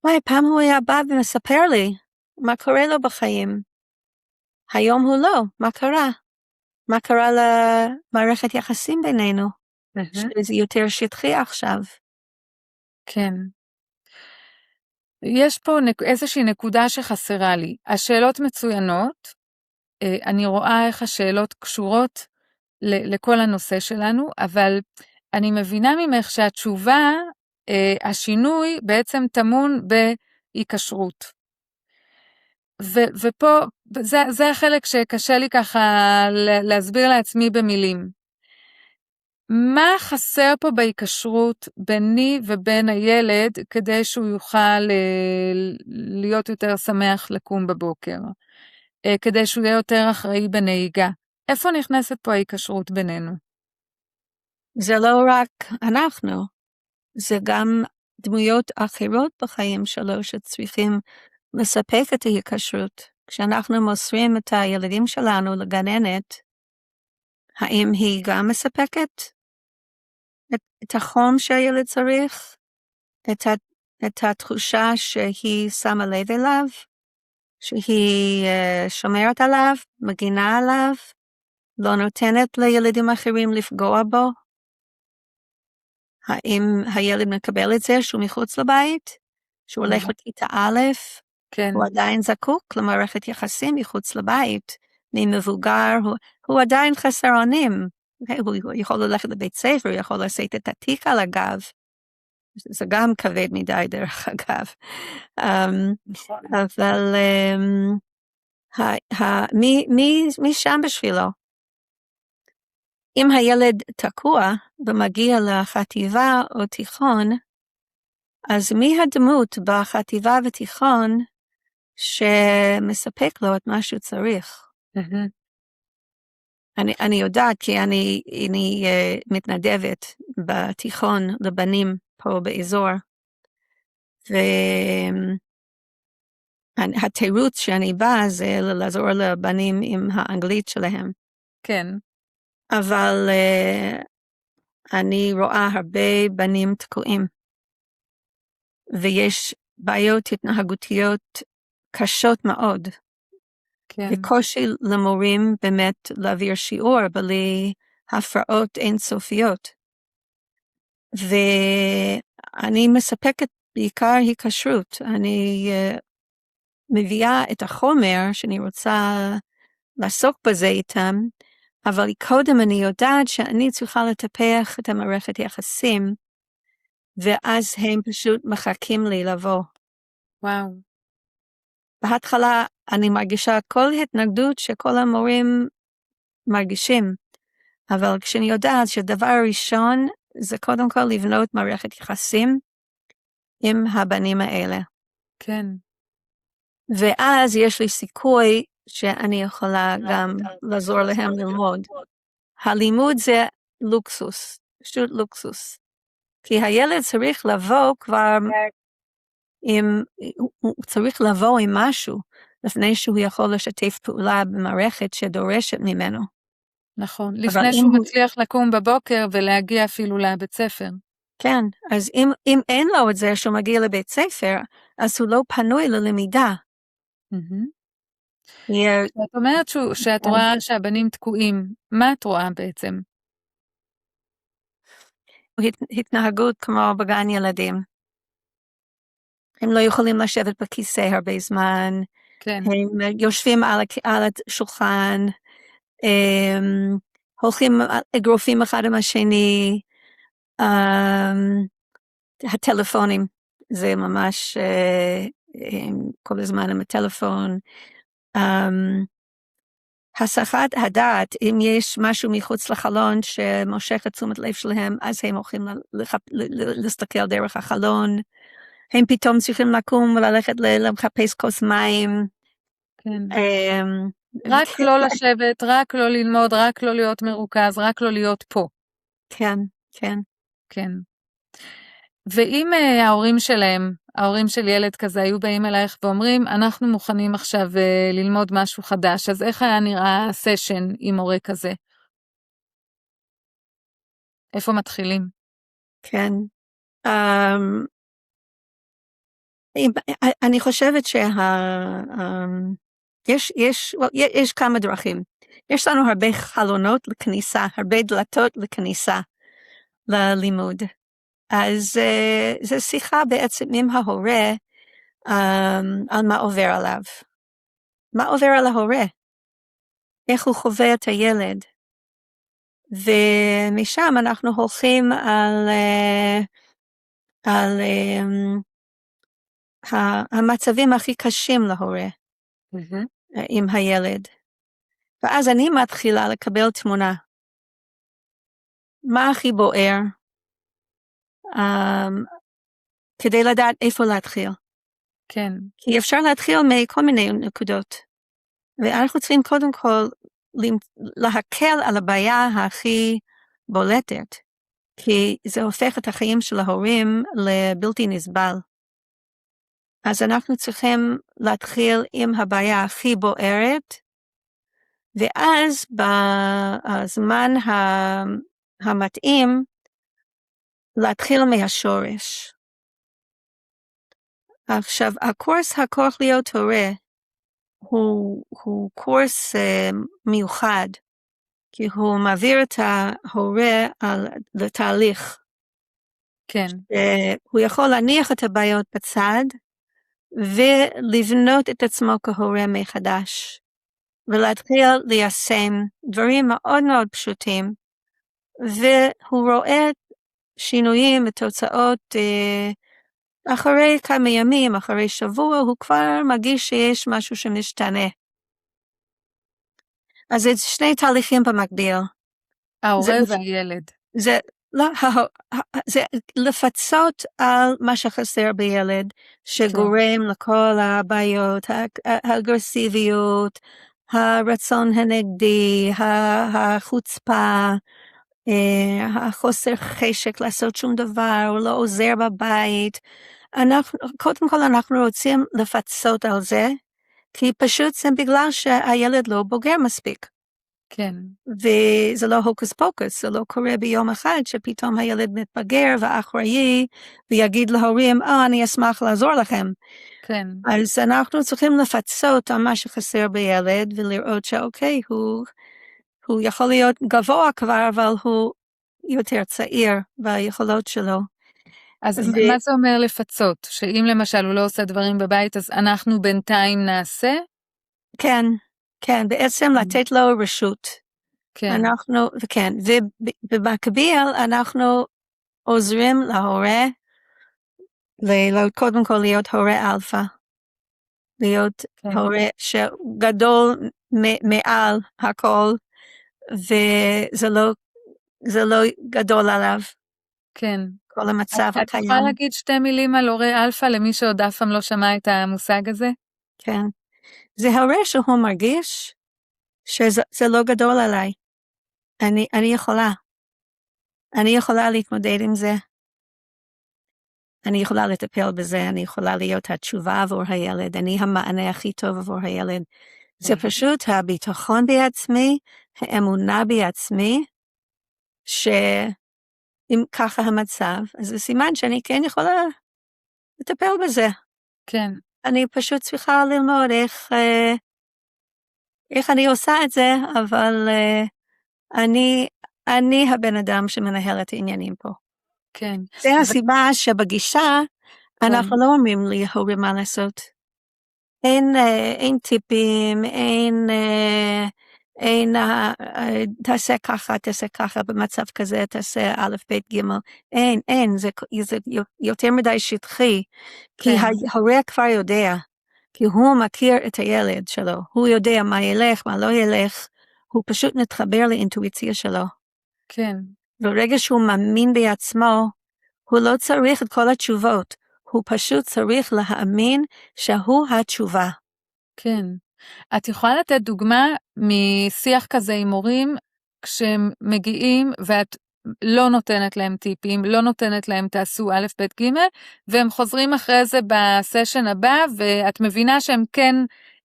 וואי, פעם הוא היה בא ומספר לי, מה קורה לו בחיים? היום הוא לא, מה קרה? מה קרה למערכת יחסים בינינו? שזה יותר שטחי עכשיו. כן. יש פה איזושהי נקודה שחסרה לי. השאלות מצוינות, אני רואה איך השאלות קשורות לכל הנושא שלנו, אבל אני מבינה ממך שהתשובה, השינוי בעצם טמון בהיקשרות. ופה, זה החלק שקשה לי ככה להסביר לעצמי במילים. מה חסר פה בהיקשרות ביני ובין הילד כדי שהוא יוכל להיות יותר שמח לקום בבוקר? כדי שהוא יהיה יותר אחראי בנהיגה. איפה נכנסת פה ההיקשרות בינינו? זה לא רק אנחנו, זה גם דמויות אחרות בחיים שלו שצריכים לספק את ההיקשרות. כשאנחנו מוסרים את הילדים שלנו לגננת, האם היא גם מספקת את החום שהילד צריך, את התחושה שהיא שמה לב אליו, שהיא שומרת עליו, מגינה עליו, לא נותנת לילדים אחרים לפגוע בו? האם הילד מקבל את זה שהוא מחוץ לבית? שהוא הולך לכיתה א', כן. הוא עדיין זקוק למערכת יחסים מחוץ לבית, ממבוגר, הוא עדיין חסר אונים, הוא יכול ללכת לבית ספר, הוא יכול לשאת את התיק על הגב, זה גם כבד מדי דרך אגב, אבל מי שם בשבילו? אם הילד תקוע ומגיע לחטיבה או תיכון, אז מי הדמות בחטיבה ותיכון שמספק לו את מה שהוא צריך? אני יודעת כי אני מתנדבת בתיכון לבנים פה באזור, והתירוץ שאני באה זה לעזור לבנים עם האנגלית שלהם. כן. אבל אני רואה הרבה בנים תקועים, ויש בעיות התנהגותיות קשות מאוד, כן. וקושי למורים באמת להעביר שיעור בלי הפרעות אינסופיות. ואני מספקת בעיקר היקשרות, אני מביאה את החומר שאני רוצה לעסוק בזה איתם, אבל קודם אני יודעת שאני צריכה לטפח את המערכת יחסים, ואז הם פשוט מחכים לי לבוא. וואו. בהתחלה אני מרגישה כל התנגדות שכל המורים מרגישים, אבל כשאני יודעת שהדבר הראשון זה קודם כל לבנות מערכת יחסים עם הבנים האלה. כן. ואז יש לי סיכוי שאני יכולה גם לעזור להם ללמוד. הלימוד זה לוקסוס, פשוט לוקסוס. כי הילד צריך לבוא כבר הוא צריך לבוא עם משהו, לפני שהוא יכול לשתף פעולה במערכת שדורשת ממנו. נכון, לפני שהוא מצליח לקום בבוקר ולהגיע אפילו לבית ספר. כן, אז אם אין לו את זה שהוא מגיע לבית ספר, אז הוא לא פנוי ללמידה. את אומרת שאת רואה שהבנים תקועים, מה את רואה בעצם? התנהגות כמו בגן ילדים. הם לא יכולים לשבת בכיסא הרבה זמן, כן. הם יושבים על השולחן, הולכים אגרופים אחד עם השני, הטלפונים, זה ממש כל הזמן עם הטלפון, הסחת הדעת, אם יש משהו מחוץ לחלון שמושך את תשומת לב שלהם, אז הם הולכים להסתכל דרך החלון, הם פתאום צריכים לקום וללכת לחפש כוס מים. כן. רק לא לשבת, רק לא ללמוד, רק לא להיות מרוכז, רק לא להיות פה. כן, כן. כן. ואם ההורים שלהם, ההורים של ילד כזה היו באים אלייך ואומרים, אנחנו מוכנים עכשיו ללמוד משהו חדש, אז איך היה נראה סשן עם הורה כזה? איפה מתחילים? כן. אני חושבת יש כמה דרכים. יש לנו הרבה חלונות לכניסה, הרבה דלתות לכניסה ללימוד. אז זו שיחה בעצם עם ההורה על מה עובר עליו. מה עובר על ההורה? איך הוא חווה את הילד? ומשם אנחנו הולכים על המצבים הכי קשים להורה עם הילד. ואז אני מתחילה לקבל תמונה. מה הכי בוער? כדי לדעת איפה להתחיל. כן. כי אפשר להתחיל מכל מיני נקודות. ואנחנו צריכים קודם כל להקל על הבעיה הכי בולטת. כי זה הופך את החיים של ההורים לבלתי נסבל. אז אנחנו צריכים להתחיל עם הבעיה הכי בוערת, ואז בזמן המתאים, להתחיל מהשורש. עכשיו, הקורס הכוח להיות הורה, הוא קורס מיוחד, כי הוא מעביר את ההורה לתהליך. כן. הוא יכול להניח את הבעיות בצד, ולבנות את עצמו כהורה מחדש, ולהתחיל ליישם דברים מאוד מאוד פשוטים, והוא רואה שינויים ותוצאות אחרי כמה ימים, אחרי שבוע, הוא כבר מרגיש שיש משהו שמשתנה. אז זה שני תהליכים במקביל. ההורה והילד. זה לפצות על מה שחסר בילד, שגורם לכל הבעיות, האגרסיביות, הרצון הנגדי, החוצפה, החוסר חשק לעשות שום דבר, הוא לא עוזר בבית. קודם כל אנחנו רוצים לפצות על זה, כי פשוט זה בגלל שהילד לא בוגר מספיק. כן. וזה לא הוקוס פוקוס, זה לא קורה ביום אחד שפתאום הילד מתבגר ואחראי ויגיד להורים, אני אשמח לעזור לכם. כן. אז אנחנו צריכים לפצות על מה שחסר בילד ולראות שאוקיי, הוא יכול להיות גבוה כבר, אבל הוא יותר צעיר ביכולות שלו. אז מה זה אומר לפצות? שאם למשל הוא לא עושה דברים בבית, אז אנחנו בינתיים נעשה? כן, כן, בעצם לתת לו רשות. כן. וכן, ובמקביל אנחנו עוזרים להורה, קודם כל להיות הורה אלפא, להיות הורה שגדול מעל הכל, וזה לא גדול עליו. כן. כל המצב הקיים. את יכולה להגיד שתי מילים על הורה אלפא למי שעוד אף פעם לא שמע את המושג הזה? כן. זה הורה שהוא מרגיש שזה לא גדול עליי. אני יכולה להתמודד עם זה. אני יכולה לטפל בזה, אני יכולה להיות התשובה עבור הילד, אני המענה הכי טוב עבור הילד. זה פשוט הביטחון בעצמי, האמונה בעצמי, שאם ככה המצב, אז זה סימן שאני כן יכולה לטפל בזה. כן. אני פשוט צריכה ללמוד איך אני עושה את זה, אבל אני הבן אדם שמנהל את העניינים פה. כן. זה הסיבה שבגישה, אנחנו לא אומרים להורים מה לעשות. אין טיפים, אין תעשה ככה, במצב כזה, תעשה א', ב', ג', אין, זה יותר מדי שטחי, כי ההורה כבר יודע, כי הוא מכיר את הילד שלו, הוא יודע מה ילך, מה לא ילך, הוא פשוט מתחבר לאינטואיציה שלו. כן. ברגע שהוא מאמין בעצמו, הוא לא צריך את כל התשובות, הוא פשוט צריך להאמין שהוא התשובה. כן. את יכולה לתת דוגמה משיח כזה עם הורים, כשהם מגיעים ואת לא נותנת להם טיפים, לא נותנת להם תעשו א', ב', ג', והם חוזרים אחרי זה בסשן הבא, ואת מבינה שהם כן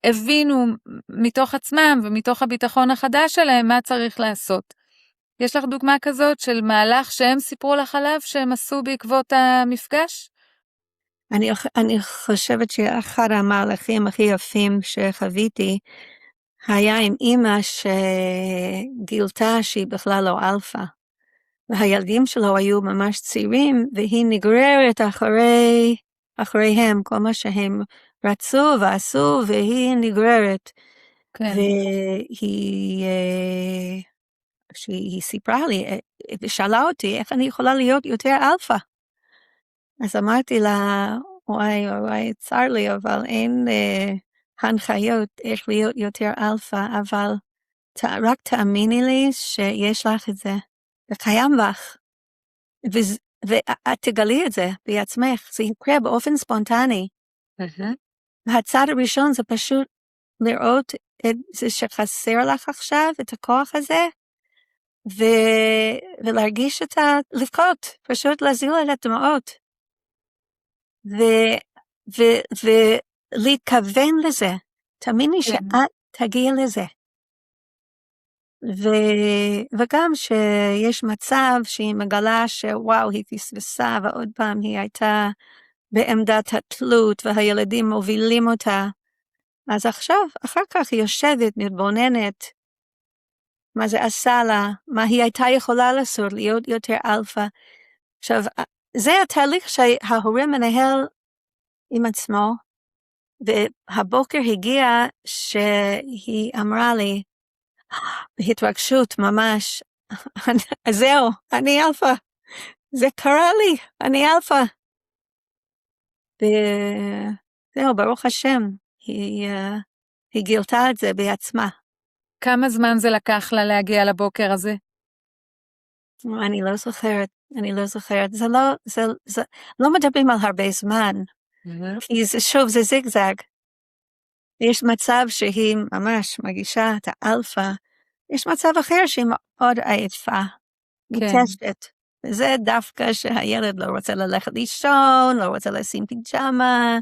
הבינו מתוך עצמם ומתוך הביטחון החדש שלהם מה צריך לעשות. יש לך דוגמה כזאת של מהלך שהם סיפרו לך עליו שהם עשו בעקבות המפגש? אני חושבת שאחד המהלכים הכי יפים שחוויתי היה עם אמא שגילתה שהיא בכלל לא אלפא. והילדים שלו היו ממש צעירים והיא נגררת אחריהם, כל מה שהם רצו ועשו והיא נגררת. כן. שהיא סיפרה לי, ושאלה אותי איך אני יכולה להיות יותר אלפא. אז אמרתי לה, וואי, צר לי, אבל אין הנחיות איך להיות יותר אלפא, אבל רק תאמיני לי שיש לך את זה, זה קיים בך, ואת תגלי את זה בעצמך, זה יקרה באופן ספונטני. והצד הראשון זה פשוט לראות את זה שחסר לך עכשיו, את הכוח הזה, ולהרגיש לבכות, פשוט להזיל את הדמעות. ולהתכוון לזה, תאמיני שאת תגיעי לזה. וגם שיש מצב שהיא מגלה שוואו, היא פספסה, ועוד פעם היא הייתה בעמדת התלות, והילדים מובילים אותה. אז עכשיו, אחר כך היא יושבת, מתבוננת, מה זה עשה לה, מה היא הייתה יכולה לעשות, להיות יותר אלפא. עכשיו, זה התהליך שההורה מנהל עם עצמו, והבוקר הגיע שהיא אמרה לי, בהתרגשות ממש, זהו, אני אלפא, זה קרה לי, אני אלפא. וזהו, ברוך השם, היא גילתה את זה בעצמה. כמה זמן זה לקח לה להגיע לבוקר הזה? אני לא זוכרת, זה לא מדברים על הרבה זמן, כי זה שוב, זה זיגזג. יש מצב שהיא ממש מגישה את האלפא, יש מצב אחר שהיא מאוד עייפה, מתשת, וזה דווקא שהילד לא רוצה ללכת לישון, לא רוצה לשים פיג'מה,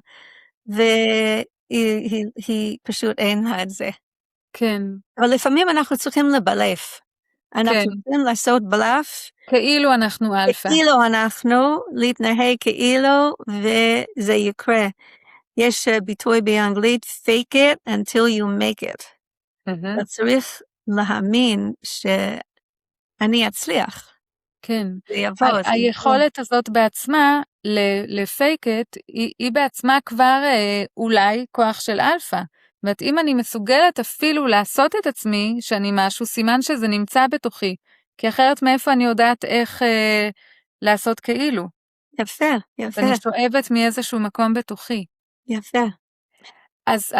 והיא פשוט אין לה את זה. כן. אבל לפעמים אנחנו צריכים לבלף. אנחנו צריכים לעשות בלף. כאילו אנחנו אלפא. כאילו אנחנו, להתנהג כאילו, וזה יקרה. יש ביטוי באנגלית, fake it until you make it. אתה צריך להאמין שאני אצליח. כן. זה יבוא. היכולת הזאת בעצמה, לפייקט, היא בעצמה כבר אולי כוח של אלפא. זאת אומרת, אם אני מסוגלת אפילו לעשות את עצמי, שאני משהו, סימן שזה נמצא בתוכי. כי אחרת מאיפה אני יודעת איך לעשות כאילו. יפה, יפה. אני שואבת מאיזשהו מקום בתוכי. יפה. אז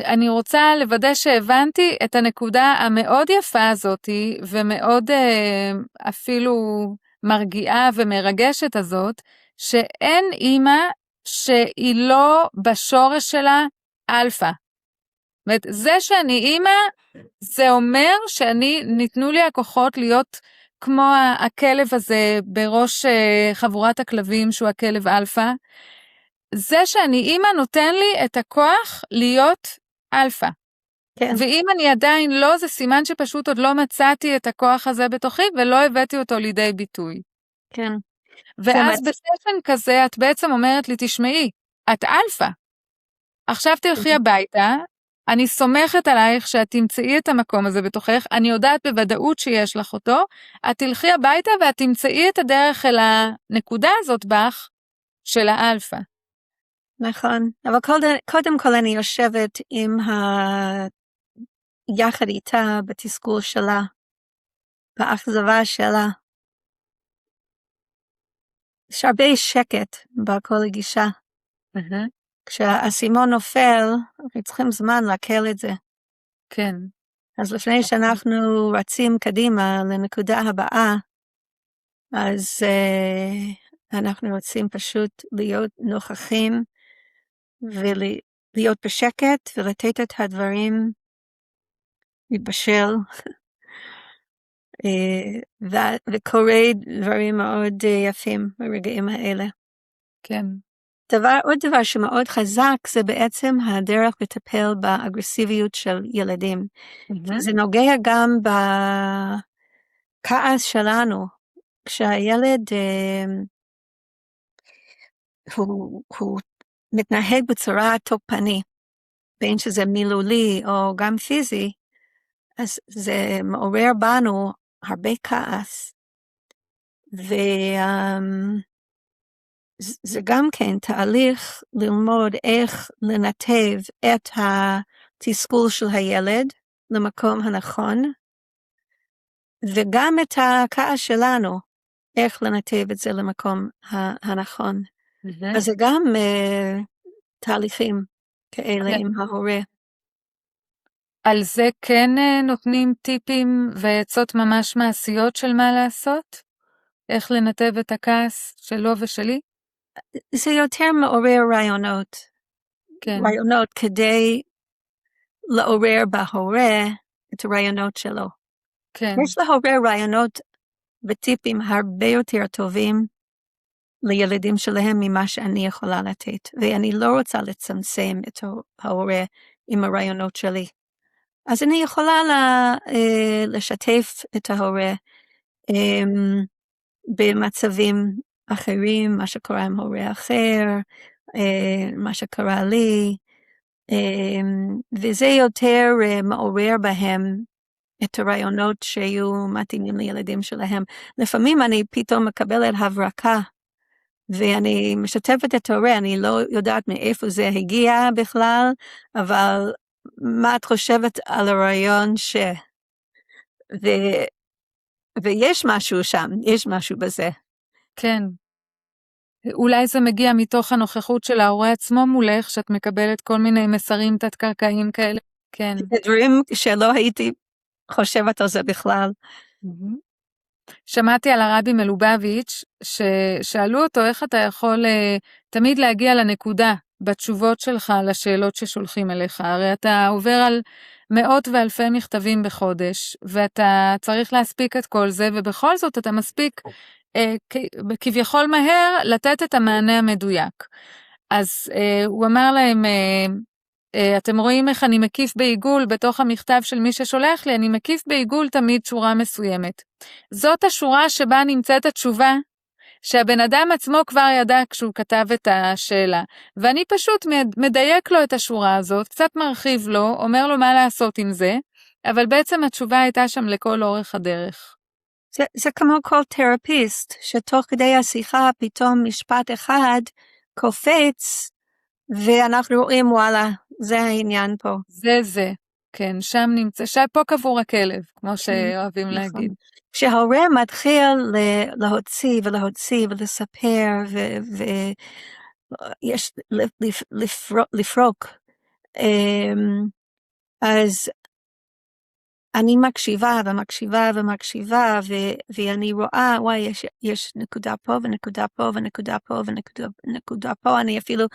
אני רוצה לוודא שהבנתי את הנקודה המאוד יפה הזאת, ומאוד אפילו מרגיעה ומרגשת הזאת, שאין אימא שהיא לא בשורש שלה אלפא. זאת אומרת, זה שאני אימא, זה אומר ניתנו לי הכוחות להיות כמו הכלב הזה בראש חבורת הכלבים שהוא הכלב אלפא, זה שאני אימא נותן לי את הכוח להיות אלפא. כן. ואם אני עדיין לא, זה סימן שפשוט עוד לא מצאתי את הכוח הזה בתוכי, ולא הבאתי אותו לידי ביטוי. כן. ואז בסשן כזה, את בעצם אומרת לי, תשמעי, את אלפא. עכשיו תלכי הביתה, אני סומכת עלייך שאת תמצאי את המקום הזה בתוכך, אני יודעת בוודאות שיש לך אותו, את תלכי הביתה ואת תמצאי את הדרך אל הנקודה הזאת בך, של האלפא. נכון, אבל קודם כל אני יושבת יחד איתה בתסכול שלה, באכזבה שלה. יש הרבה שקט בכל הגישה. כשהאסימון נופל, אנחנו צריכים זמן לעכל את זה. כן. אז לפני שאנחנו רצים קדימה לנקודה הבאה, אז אנחנו רוצים פשוט להיות נוכחים, ולהיות בשקט, ולתת את הדברים להתבשל, וקורה דברים מאוד יפים ברגעים האלה. כן. עוד דבר שמאוד חזק, זה בעצם הדרך לטפל באגרסיביות של ילדים. זה נוגע גם בכעס שלנו, כשהילד הוא מתנהג בצורה תוקפני, בין שזה מילולי או גם פיזי, אז זה מעורר בנו הרבה כעס, וזה גם כן תהליך ללמוד איך לנתב את התסכול של הילד למקום הנכון, וגם את הכעס שלנו, איך לנתב את זה למקום הנכון. אז זה גם תהליכים כאלה עם ההורה. על זה כן נותנים טיפים ועצות ממש מעשיות של מה לעשות? איך לנתב את הכעס שלו ושלי? זה יותר מעורר רעיונות. כן. רעיונות כדי לעורר בהורה את הרעיונות שלו. כן. יש להורה רעיונות וטיפים הרבה יותר טובים לילדים שלהם ממה שאני יכולה לתת. ואני לא רוצה לצמצם את ההורה עם הרעיונות שלי. אז אני יכולה לשתף את ההורה במצבים אחרים, מה שקורה עם הורה אחר, מה שקרה לי, וזה יותר מעורר בהם את הרעיונות שיהיו מתאימים לילדים שלהם. לפעמים אני פתאום מקבלת הברקה, ואני משתפת את ההורה, אני לא יודעת מאיפה זה הגיע בכלל, אבל מה את חושבת על הרעיון ויש משהו שם, יש משהו בזה. כן. אולי זה מגיע מתוך הנוכחות של ההורה עצמו מולך, שאת מקבלת כל מיני מסרים תת-קרקעיים כאלה. כן. זה דברים שלא הייתי חושבת על זה בכלל. שמעתי על הרבי מלובביץ' ששאלו אותו איך אתה יכול תמיד להגיע לנקודה בתשובות שלך לשאלות ששולחים אליך. הרי אתה עובר על מאות ואלפי מכתבים בחודש, ואתה צריך להספיק את כל זה, ובכל זאת אתה מספיק כביכול מהר לתת את המענה המדויק. אז הוא אמר להם, אתם רואים איך אני מקיף בעיגול בתוך המכתב של מי ששולח לי, אני מקיף בעיגול תמיד שורה מסוימת. זאת השורה שבה נמצאת התשובה, שהבן אדם עצמו כבר ידע כשהוא כתב את השאלה, ואני פשוט מדייק לו את השורה הזאת, קצת מרחיב לו, אומר לו מה לעשות עם זה, אבל בעצם התשובה הייתה שם לכל אורך הדרך. זה כמו כל תרפיסט, שתוך כדי השיחה פתאום משפט אחד קופץ, ואנחנו רואים וואלה, זה העניין פה. זה, כן, שם נמצא, פה קבור הכלב, כמו שאוהבים להגיד. כשההורה מתחיל להוציא ולהוציא ולספר, ויש לפרוק, אז אני מקשיבה ומקשיבה ומקשיבה, ואני רואה, וואי, יש נקודה פה ונקודה פה ונקודה פה ונקודה פה, אני אפילו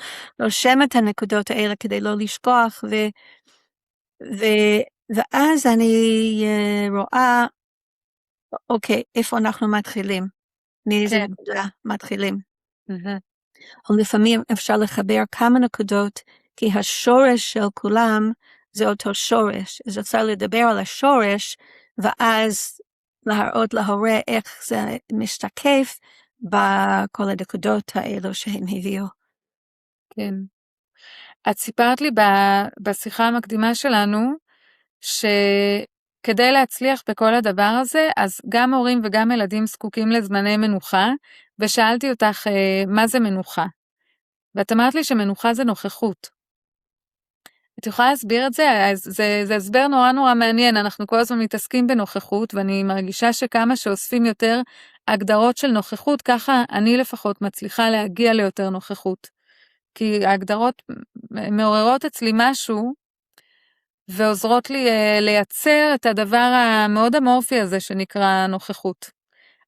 רושמת את הנקודות האלה כדי לא לשכוח, ואז אני רואה, אוקיי, איפה אנחנו מתחילים? מאיזה נקודה מתחילים? או לפעמים אפשר לחבר כמה נקודות, כי השורש של כולם זה אותו שורש. אז אפשר לדבר על השורש, ואז להראות להורה איך זה משתקף בכל הנקודות האלו שהם הביאו. כן. את סיפרת לי בשיחה המקדימה שלנו, שכדי להצליח בכל הדבר הזה, אז גם הורים וגם ילדים זקוקים לזמני מנוחה, ושאלתי אותך מה זה מנוחה. ואת אמרת לי שמנוחה זה נוכחות. את יכולה להסביר את זה? זה הסבר נורא נורא מעניין, אנחנו כל הזמן מתעסקים בנוכחות, ואני מרגישה שכמה שאוספים יותר הגדרות של נוכחות, ככה אני לפחות מצליחה להגיע ליותר נוכחות. כי ההגדרות מעוררות אצלי משהו, ועוזרות לי לייצר את הדבר המאוד אמורפי הזה שנקרא נוכחות.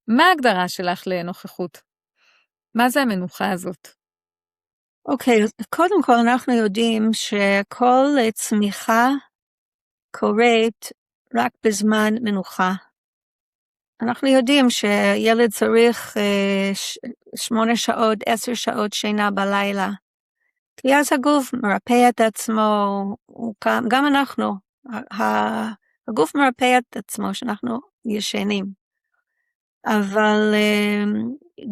מה ההגדרה שלך לנוכחות? מה זה המנוחה הזאת? אוקיי, קודם כל אנחנו יודעים שכל צמיחה קורית רק בזמן מנוחה. אנחנו יודעים שילד צריך 8 שעות, 10 שעות שינה בלילה. כי אז הגוף מרפא את עצמו, גם אנחנו, הגוף מרפא את עצמו שאנחנו ישנים. אבל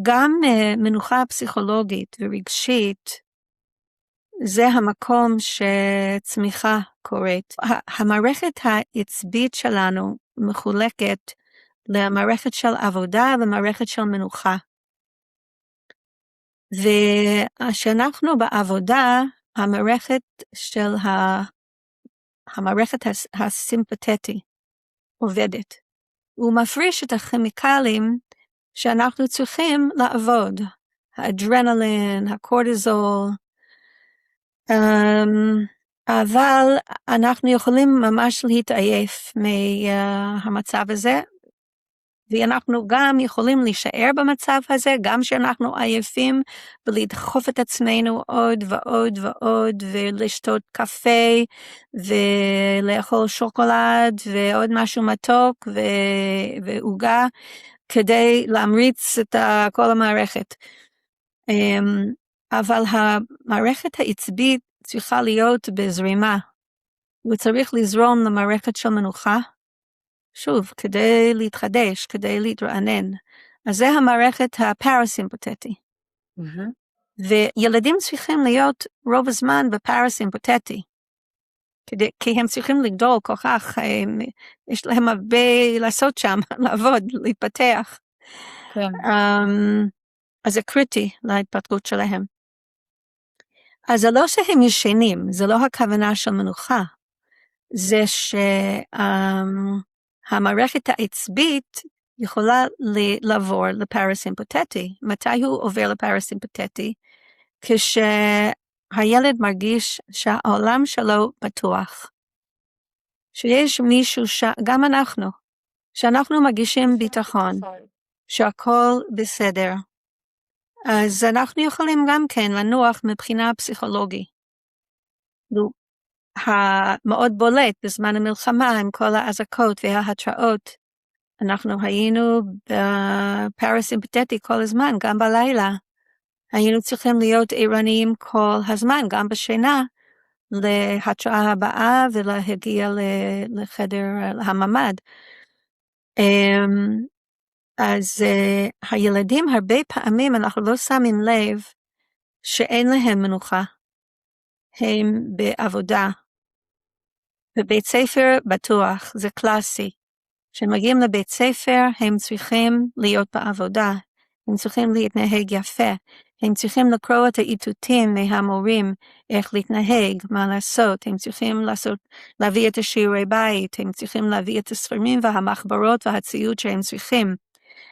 גם מנוחה פסיכולוגית ורגשית, זה המקום שצמיחה קורית. המערכת העצבית שלנו מחולקת למערכת של עבודה ומערכת של מנוחה. וכשאנחנו בעבודה, המערכת הסימפתטי עובדת. הוא מפריש את הכימיקלים שאנחנו צריכים לעבוד. האדרנלין, הקורטיזול, אבל אנחנו יכולים ממש להתעייף מהמצב הזה, ואנחנו גם יכולים להישאר במצב הזה, גם שאנחנו עייפים, ולדחוף את עצמנו עוד ועוד ועוד, ולשתות קפה, ולאכול שוקולד, ועוד משהו מתוק, ועוגה, כדי להמריץ את כל המערכת. אבל המערכת העצבית צריכה להיות בזרימה, הוא צריך לזרום למערכת של מנוחה, שוב, כדי להתחדש, כדי להתרענן. אז זה המערכת הפרסימפתטי. וילדים צריכים להיות רוב הזמן בפרסימפתטי, כי הם צריכים לגדול כל כך, יש להם הרבה לעשות שם, לעבוד, להתפתח. כן. אז זה קריטי להתפתחות שלהם. אז זה לא שהם ישנים, זה לא הכוונה של מנוחה, זה שהמערכת העצבית יכולה לעבור לפרסימפתטי. מתי הוא עובר לפרסימפתטי? כשהילד מרגיש שהעולם שלו פתוח. שיש מישהו, גם אנחנו, שאנחנו מרגישים ביטחון, שהכל בסדר. אז אנחנו יכולים גם כן לנוח מבחינה פסיכולוגית. המאוד בולט בזמן המלחמה עם כל האזעקות וההתראות. אנחנו היינו בפרסימפתטי כל הזמן, גם בלילה. היינו צריכים להיות ערניים כל הזמן, גם בשינה, להתראה הבאה ולהגיע לחדר הממ"ד. אז הילדים הרבה פעמים אנחנו לא שמים לב שאין להם מנוחה. הם בעבודה. בבית ספר בטוח, זה קלאסי. כשמגיעים לבית ספר הם צריכים להיות בעבודה. הם צריכים להתנהג יפה. הם צריכים לקרוא את האיתותים מהמורים, איך להתנהג, מה לעשות. הם צריכים להביא את השיעורי בית. הם צריכים להביא את הספרים והמחברות והציוד שהם צריכים.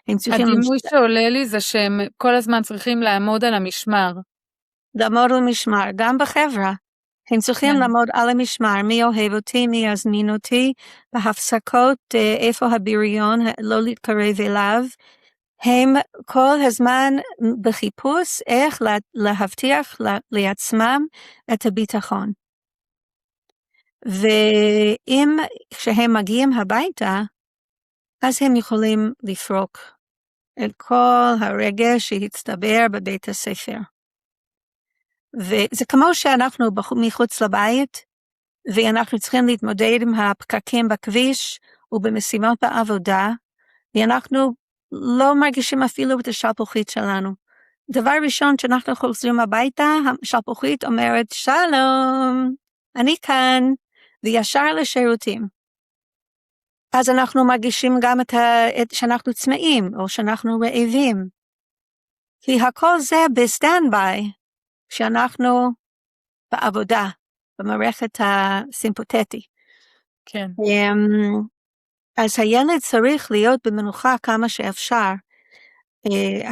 הדימוי שעולה לי זה שהם כל הזמן צריכים לעמוד על המשמר. לעמוד על המשמר, גם בחברה. הם צריכים לעמוד על המשמר, מי אוהב אותי, מי יזמין אותי, בהפסקות, איפה הבריון, לא להתקרב אליו. הם כל הזמן בחיפוש איך להבטיח לעצמם את הביטחון. ואם כשהם מגיעים הביתה, אז הם יכולים לפרוק את כל הרגש שהצטבר בבית הספר. וזה כמו שאנחנו מחוץ לבית, ואנחנו צריכים להתמודד עם הפקקים בכביש ובמשימות בעבודה, ואנחנו לא מרגישים אפילו את השלפוחית שלנו. דבר ראשון שאנחנו חוזרים הביתה, השלפוחית אומרת, שלום, אני כאן, וישר לשירותים. אז אנחנו מרגישים גם שאנחנו צמאים, או שאנחנו רעבים. כי הכל זה בסטנד-ביי, שאנחנו בעבודה, במערכת הסימפתטי. כן. אז הילד צריך להיות במנוחה כמה שאפשר.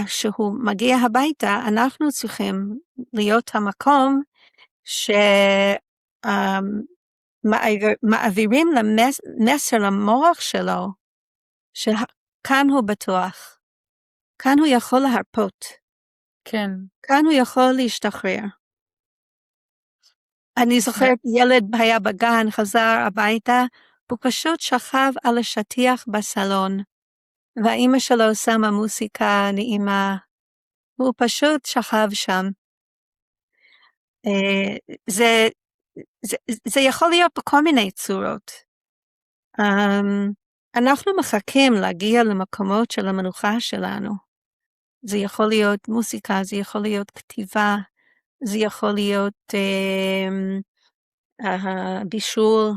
כשהוא מגיע הביתה, אנחנו צריכים להיות המקום שמעבירים מסר למוח שלו, שכאן הוא בטוח, כאן הוא יכול להרפות. כן. כאן הוא יכול להשתחרר. אני זוכרת ילד היה בגן, חזר הביתה, הוא פשוט שכב על השטיח בסלון, והאמא שלו שמה מוסיקה נעימה, הוא פשוט שכב שם. זה יכול להיות בכל מיני צורות. אנחנו מחכים להגיע למקומות של המנוחה שלנו. זה יכול להיות מוסיקה, זה יכול להיות כתיבה, זה יכול להיות בישול,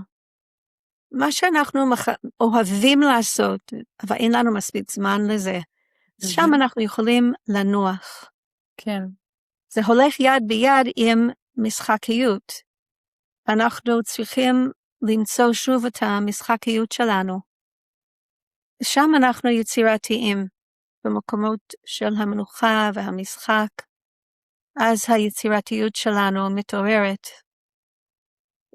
מה שאנחנו אוהבים לעשות, אבל אין לנו מספיק זמן לזה. שם אנחנו יכולים לנוח. כן. זה הולך יד ביד עם משחקיות. אנחנו צריכים למצוא שוב את המשחקיות שלנו. שם אנחנו יצירתיים, במקומות של המנוחה והמשחק. אז היצירתיות שלנו מתעוררת.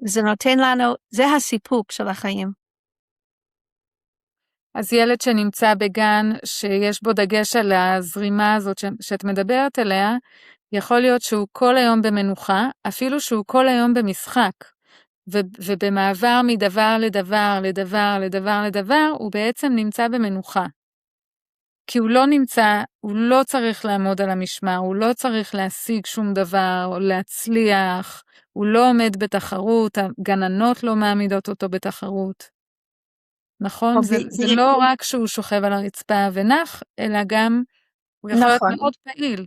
זה נותן לנו, זה הסיפוק של החיים. אז ילד שנמצא בגן, שיש בו דגש על הזרימה הזאת שאת מדברת עליה, יכול להיות שהוא כל היום במנוחה, אפילו שהוא כל היום במשחק, ובמעבר מדבר לדבר, לדבר, לדבר, לדבר, הוא בעצם נמצא במנוחה. כי הוא לא נמצא, הוא לא צריך לעמוד על המשמר, הוא לא צריך להשיג שום דבר, או להצליח, הוא לא עומד בתחרות, הגננות לא מעמידות אותו בתחרות. נכון? זה לא רק שהוא שוכב על הרצפה ונח, אלא גם הוא יכול להיות מאוד פעיל.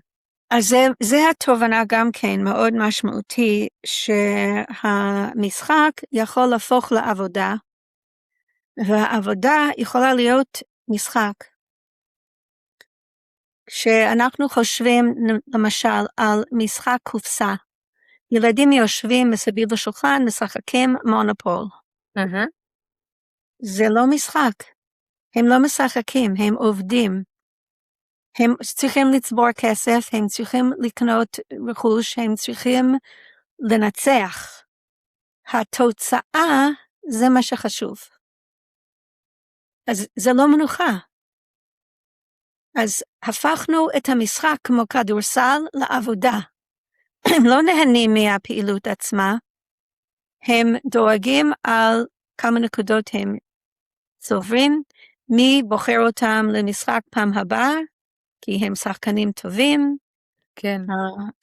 אז זה התובנה גם כן מאוד משמעותי, שהמשחק יכול להפוך לעבודה, והעבודה יכולה להיות משחק. כשאנחנו חושבים למשל על משחק קופסה, ילדים יושבים מסביב לשולחן, משחקים מונופול. זה לא משחק. הם לא משחקים, הם עובדים. הם צריכים לצבור כסף, הם צריכים לקנות רכוש, הם צריכים לנצח. התוצאה זה מה שחשוב. אז זה לא מנוחה. אז הפכנו את המשחק כמו כדורסל לעבודה. הם לא נהנים מהפעילות עצמה, הם דואגים על כמה נקודות הם צוברים, מי בוחר אותם למשחק פעם הבאה, כי הם שחקנים טובים, כן.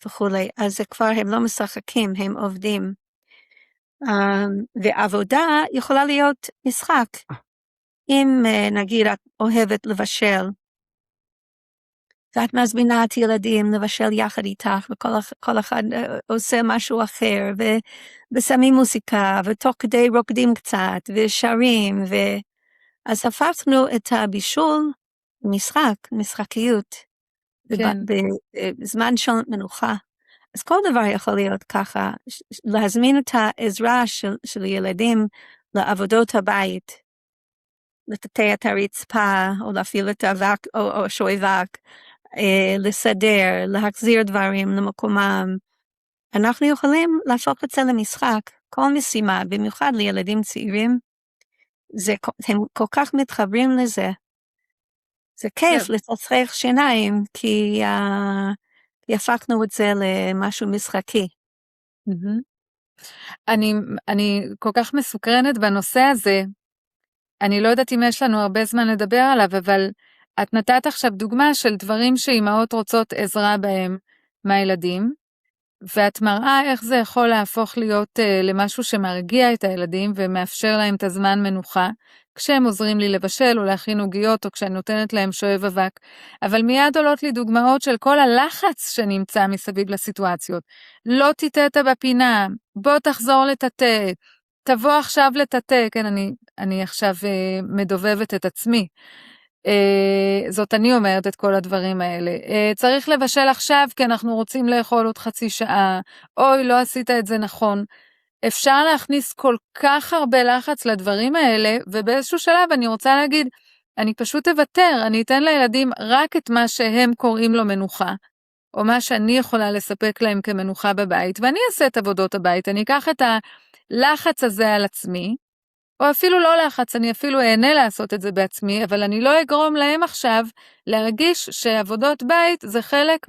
וכולי. אז זה כבר הם לא משחקים, הם עובדים. ועבודה יכולה להיות משחק. אם נגיד את אוהבת לבשל, ואת מזמינה את ילדים לבשל יחד איתך, וכל אחד עושה משהו אחר, ושמים מוסיקה, ותוך כדי רוקדים קצת, ושרים, אז הפכנו את הבישול משחקיות, כן. בזמן של מנוחה. אז כל דבר יכול להיות ככה, להזמין את העזרה של ילדים לעבודות הבית, לטאטא את הרצפה, או להפעיל את האבק, או שואבק, לסדר, להחזיר דברים למקומם. אנחנו יכולים להפוך את זה למשחק, כל משימה, במיוחד לילדים צעירים, הם כל כך מתחברים לזה. זה כיף לצחצח שיניים, כי הפכנו את זה למשהו משחקי. אני כל כך מסוקרנת בנושא הזה, אני לא יודעת אם יש לנו הרבה זמן לדבר עליו, אבל את נתת עכשיו דוגמה של דברים שאימהות רוצות עזרה בהם מהילדים, ואת מראה איך זה יכול להפוך להיות למשהו שמרגיע את הילדים ומאפשר להם את הזמן מנוחה, כשהם עוזרים לי לבשל או להכין עוגיות או כשאני נותנת להם שואב אבק, אבל מיד עולות לי דוגמאות של כל הלחץ שנמצא מסביב לסיטואציות. לא תטאטא בפינה, בוא תחזור לטאטא, תבוא עכשיו לטאטא, כן, אני עכשיו מדובבת את עצמי. זאת אני אומרת את כל הדברים האלה. צריך לבשל עכשיו כי אנחנו רוצים לאכול עוד חצי שעה, אוי לא עשית את זה נכון. אפשר להכניס כל כך הרבה לחץ לדברים האלה, ובאיזשהו שלב אני רוצה להגיד, אני פשוט אוותר, אני אתן לילדים רק את מה שהם קוראים לו מנוחה, או מה שאני יכולה לספק להם כמנוחה בבית, ואני אעשה את עבודות הבית, אני אקח את הלחץ הזה על עצמי, או אפילו לא לחץ, אני אפילו אהנה לעשות את זה בעצמי, אבל אני לא אגרום להם עכשיו להרגיש שעבודות בית זה חלק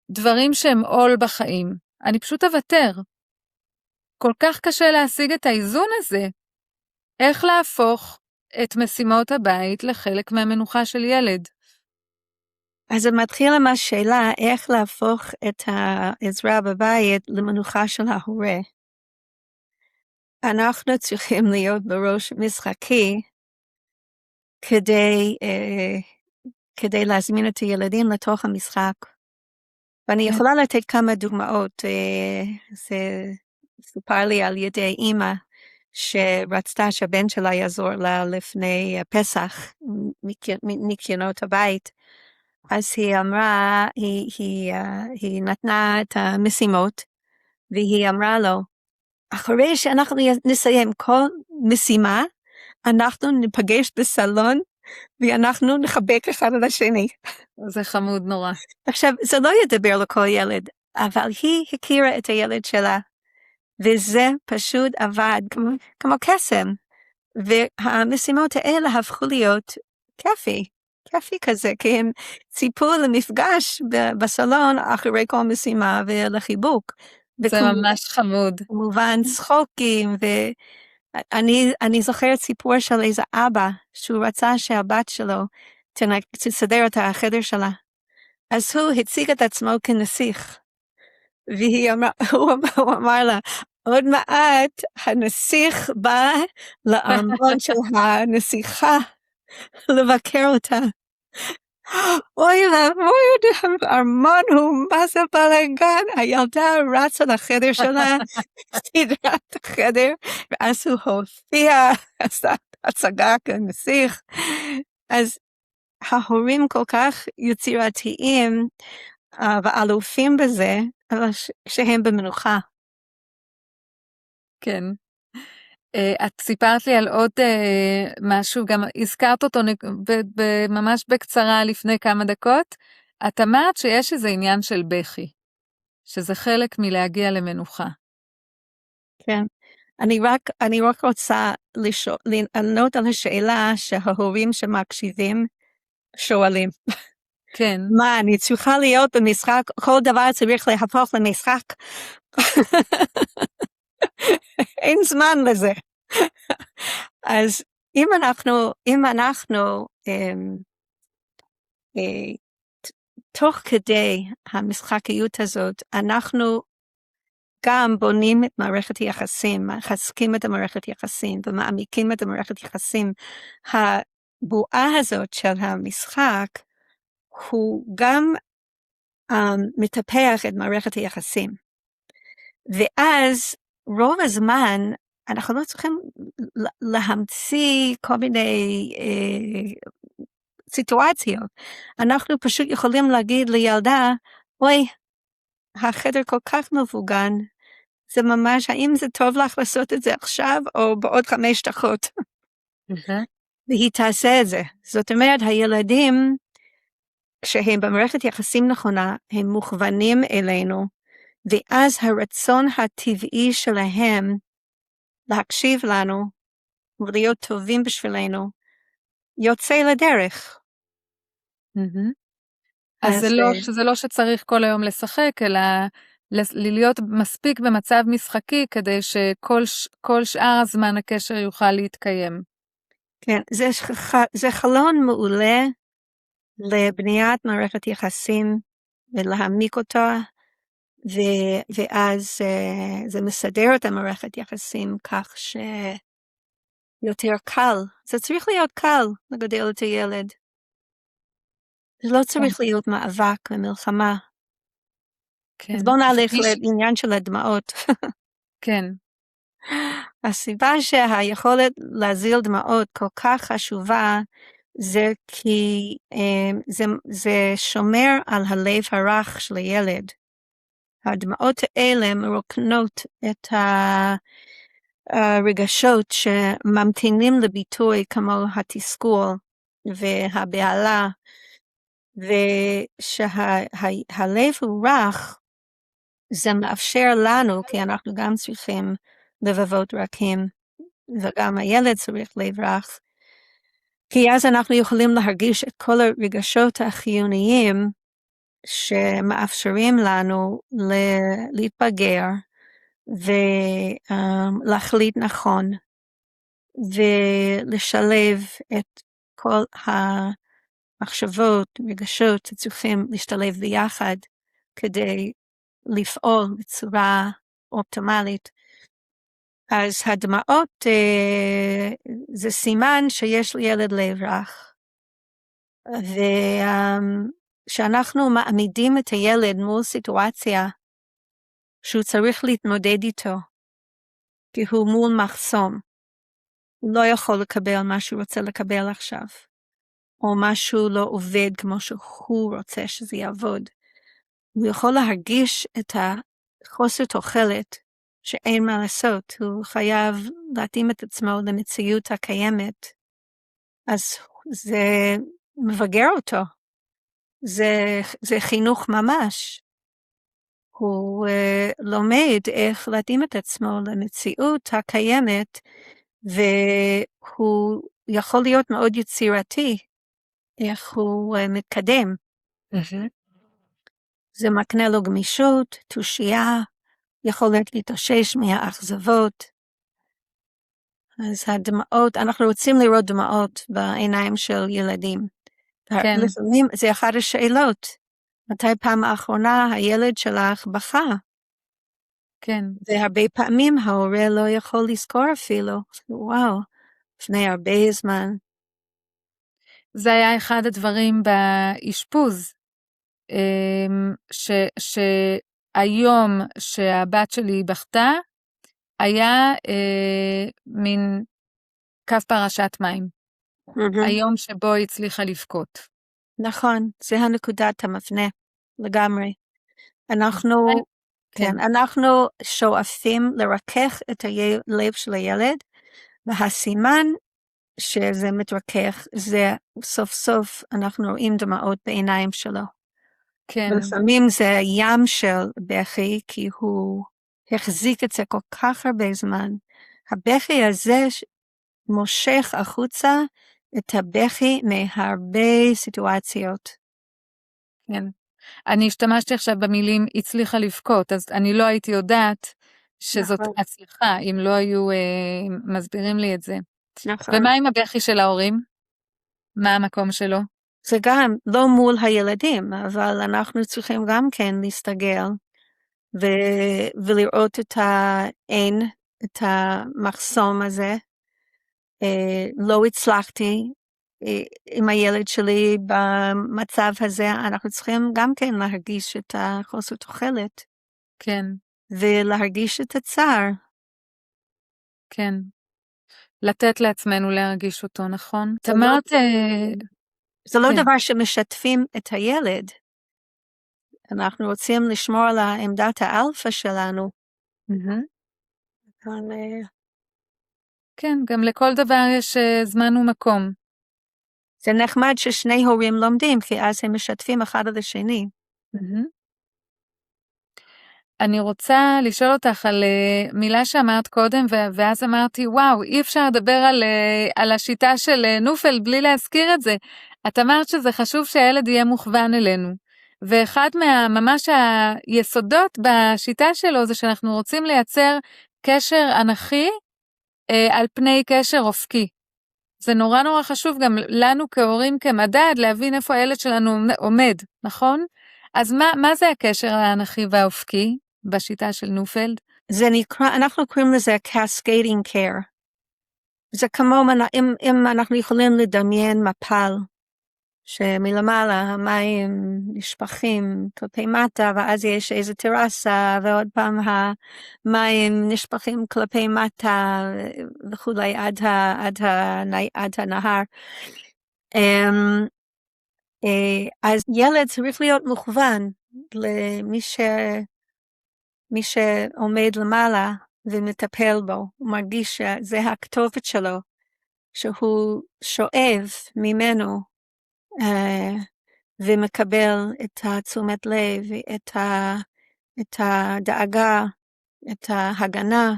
מהדברים שהם עול בחיים. אני פשוט אוותר. כל כך קשה להשיג את האיזון הזה. איך להפוך את משימות הבית לחלק מהמנוחה של ילד? אז זה מתחיל עם השאלה איך להפוך את העזרה בבית למנוחה של ההורה. אנחנו צריכים להיות בראש משחקי כדי להזמין את הילדים לתוך המשחק. ואני יכולה לתת כמה דוגמאות. זה סופר לי על ידי אמא שרצתה שהבן שלה יעזור לה לפני פסח ניקיונות הבית. אז היא אמרה, היא נתנה את המשימות, והיא אמרה לו, אחרי שאנחנו נסיים כל משימה, אנחנו ניפגש בסלון, ואנחנו נחבק אחד על השני. זה חמוד נורא. עכשיו, זה לא ידבר לכל ילד, אבל היא הכירה את הילד שלה, וזה פשוט עבד כמו קסם, והמשימות האלה הפכו להיות כיפי כזה, כי הם ציפו למפגש בסלון אחרי כל משימה ולחיבוק. זה ממש חמוד. כמובן צחוקים, ואני זוכרת סיפור של איזה אבא, שהוא רצה שהבת שלו תסדר את החדר שלה. אז הוא הציג את עצמו כנסיך, הוא אמר לה, עוד מעט הנסיך בא לארמון של הנסיכה לבקר אותה. אוי ואבוי, הארמון הוא מה זה בלגן, הילדה רצה לחדר שלה, סידרה את החדר, ואז הוא הופיע, עשה הצגה כנסיך. אז ההורים כל כך יצירתיים ואלופים בזה, אבל שהם במנוחה. כן. את סיפרת לי על עוד משהו, גם הזכרת אותו ממש בקצרה לפני כמה דקות. את אמרת שיש איזה עניין של בכי, שזה חלק מלהגיע למנוחה. כן. אני רק רוצה לענות על השאלה שההורים שמקשיבים שואלים. כן. מה, אני צריכה להיות במשחק? כל דבר צריך להפוך למשחק? אין זמן לזה. אז אם אנחנו תוך כדי המשחקיות הזאת, אנחנו גם בונים את מערכת יחסים, מחזקים את המערכת יחסים ומעמיקים את המערכת יחסים. הבועה הזאת של המשחק הוא גם מטפח את מערכת היחסים. ואז רוב הזמן אנחנו לא צריכים להמציא כל מיני סיטואציות. אנחנו פשוט יכולים להגיד לילדה, אוי, החדר כל כך מבוגן, זה ממש, האם זה טוב לך לעשות את זה עכשיו או בעוד 5 דקות? והיא תעשה את זה. זאת אומרת, הילדים, כשהם במערכת יחסים נכונה, הם מוכוונים אלינו, ואז הרצון הטבעי שלהם להקשיב לנו ולהיות טובים בשבילנו, יוצא לדרך. אז זה לא שצריך כל היום לשחק, אלא להיות מספיק במצב משחקי, כדי שכל שאר הזמן הקשר יוכל להתקיים. כן, זה חלון מעולה לבניית מערכת יחסים, ולהעמיק אותה, ואז זה מסדר את המערכת יחסים כך שיותר קל. זה צריך להיות קל לגדל את הילד. זה לא צריך להיות מאבק ומלחמה. אז בואו נלך לעניין של הדמעות. כן. הסיבה שהיכולת להזיל דמעות כל כך חשובה, זה כי זה שומר על הלב הרך של הילד. הדמעות האלה מרוקנות את הרגשות שממתינים לביטוי כמו התסכול והבהלה, ושהלב הוא רך, זה מאפשר לנו, כי אנחנו גם צריכים לבבות רכים, וגם הילד צריך לב רך, כי אז אנחנו יכולים להרגיש את כל הרגשות החיוניים, שמאפשרים לנו להתבגר, ולהחליט נכון, ולשלב את כל המחשבות, רגשות שצריכים להשתלב ביחד, כדי לפעול בצורה אופטימלית. אז הדמעות זה סימן שיש לילד לב רך. ושאנחנו מעמידים את הילד מול סיטואציה שהוא צריך להתמודד איתו, כי הוא מול מחסום. הוא לא יכול לקבל מה שהוא רוצה לקבל עכשיו, או משהו לא עובד כמו שהוא רוצה שזה יעבוד. הוא יכול להרגיש את החוסר תוחלת שאין מה לעשות, הוא חייב להתאים את עצמו למציאות הקיימת, אז זה מבגר אותו, זה חינוך ממש. הוא לומד איך להתאים את עצמו למציאות הקיימת, והוא יכול להיות מאוד יצירתי, איך הוא מתקדם. זה מקנה לו גמישות, תושייה, יכולת להתאושש מהאכזבות. אז הדמעות, אנחנו רוצים לראות דמעות בעיניים של ילדים. כן. לפעמים זה אחת השאלות, מתי פעם האחרונה הילד שלך בכה? כן. והרבה פעמים ההורה לא יכול לזכור אפילו, וואו, לפני הרבה זמן. זה היה אחד הדברים באשפוז, שהיום שהבת שלי בכתה, היה מין קו פרשת מים. היום שבו היא הצליחה לבכות. נכון, זה הנקודת המפנה, לגמרי. אנחנו שואפים לרכך את הלב של הילד, והסימן שזה מתרכך, זה סוף סוף אנחנו רואים דמעות בעיניים שלו. כן. ולפעמים זה ים של בכי, כי הוא החזיק את זה כל כך הרבה זמן. הבכי הזה מושך החוצה את הבכי מהרבה סיטואציות. כן. אני השתמשתי עכשיו במילים הצליחה לבכות, אז אני לא הייתי יודעת שזאת נכון. הצליחה, אם לא היו מסבירים לי את זה. נכון. ומה עם הבכי של ההורים? מה המקום שלו? זה גם לא מול הילדים, אבל אנחנו צריכים גם כן להסתגל ולראות את העין, את המחסום הזה. לא הצלחתי עם הילד שלי במצב הזה, אנחנו צריכים גם כן להרגיש את החוסר תוחלת. כן. ולהרגיש את הצער. כן. לתת לעצמנו להרגיש אותו, נכון? זה תמרת... זה לא כן. דבר שמשתפים את הילד. אנחנו רוצים לשמור על עמדת האלפא שלנו. אבל, כן, גם לכל דבר יש זמן ומקום. זה נחמד ששני הורים לומדים, כי אז הם משתפים אחד על השני. אני רוצה לשאול אותך על מילה שאמרת קודם, ואז אמרתי, וואו, אי אפשר לדבר על השיטה של נופל בלי להזכיר את זה. את אמרת שזה חשוב שהילד יהיה מוכוון אלינו. ואחד ממש היסודות בשיטה שלו זה שאנחנו רוצים לייצר קשר אנכי על פני קשר אופקי. זה נורא נורא חשוב גם לנו כהורים כמדד להבין איפה הילד שלנו עומד, נכון? אז מה זה הקשר האנכי והאופקי בשיטה של נופלד? זה נקרא, אנחנו קוראים לזה cascading care. זה כמו, אם אנחנו יכולים לדמיין מפל, שמלמעלה המים נשפכים כלפי מטה, ואז יש איזו טרסה, ועוד פעם המים נשפכים כלפי מטה, וכולי עד הנהר. אז ילד צריך להיות מוכוון למי שעומד למעלה ומטפל בו, הוא מרגיש שזה הכתובת שלו, שהוא שואב ממנו, ומקבל את התשומת לב, את הדאגה, את ההגנה,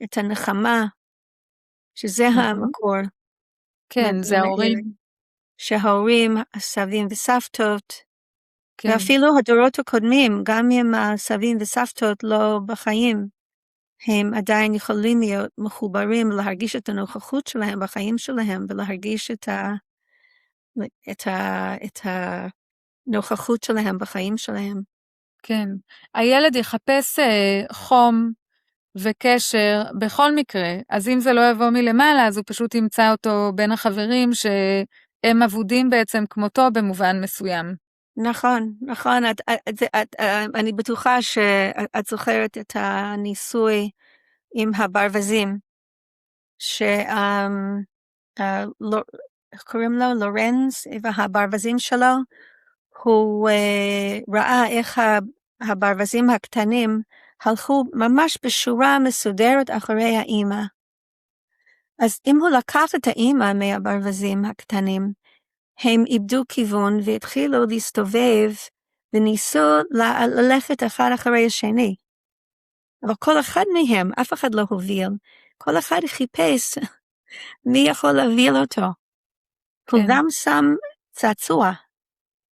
את הנחמה, שזה המקור. כן, זה ההורים. שההורים, הסבים וסבתות, כן. ואפילו הדורות הקודמים, גם אם הסבים וסבתות לא בחיים, הם עדיין יכולים להיות מחוברים, להרגיש את הנוכחות שלהם בחיים שלהם, ולהרגיש את הנוכחות שלהם בחיים שלהם. כן. הילד יחפש חום וקשר בכל מקרה, אז אם זה לא יבוא מלמעלה, אז הוא פשוט ימצא אותו בין החברים שהם עבודים בעצם כמותו במובן מסוים. נכון, נכון. אני בטוחה שאת זוכרת את הניסוי עם הברווזים, איך קוראים לו? לורנז, והברווזים שלו, הוא ראה איך הברווזים הקטנים הלכו ממש בשורה מסודרת אחרי האמא. אז אם הוא לקח את האמא מהברווזים הקטנים, הם איבדו כיוון והתחילו להסתובב וניסו ללכת אחד אחרי השני. אבל כל אחד מהם, אף אחד לא הוביל, כל אחד חיפש מי יכול להוביל אותו. הוא גם שם צעצוע,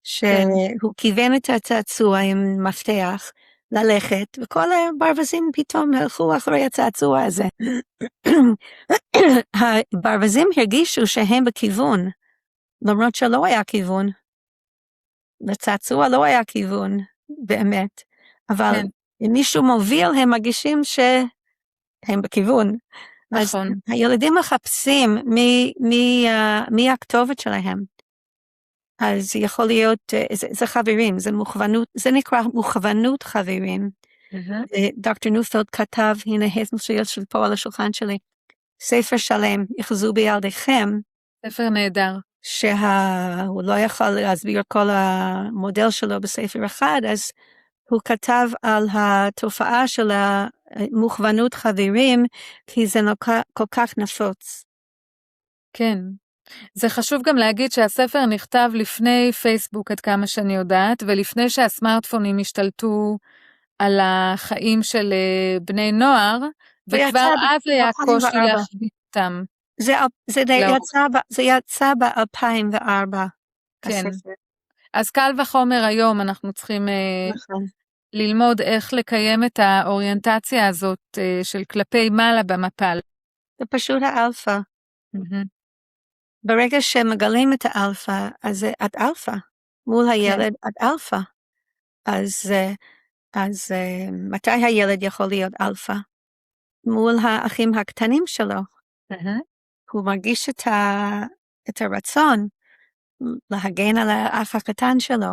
שהוא כיוון את הצעצוע עם מפתח ללכת, וכל הברווזים פתאום הלכו אחרי הצעצוע הזה. הברווזים הרגישו שהם בכיוון, למרות שלא היה כיוון. לצעצוע לא היה כיוון, באמת. אבל כן. אם מישהו מוביל, הם מרגישים שהם בכיוון. נכון. אז הילדים מחפשים מי הכתובת שלהם. אז יכול להיות, זה חברים, זה נקרא מוכוונות חברים. דוקטור נופלד כתב, הנה הסמל של פה על השולחן שלי, ספר שלם, יחזו בילדיכם, ספר נהדר. שהוא לא יכול להסביר כל המודל שלו בספר אחד, אז הוא כתב על התופעה של המוכוונות חברים, כי זה כל כך נפוץ. כן. זה חשוב גם להגיד שהספר נכתב לפני פייסבוק עד כמה שאני יודעת, ולפני שהסמארטפונים השתלטו על החיים של בני נוער, וכבר אז היה קושי להחביא אותם. זה יצא ב-2004. כן. אז קל וחומר היום אנחנו צריכים ללמוד איך לקיים את האוריינטציה הזאת של כלפי מעלה במפל. זה פשוט האלפא. ברגע שמגלים את האלפא, אז את אלפא. מול הילד את אלפא. אז מתי הילד יכול להיות אלפא? מול האחים הקטנים שלו. הוא מרגיש את הרצון להגן על האח הקטן שלו.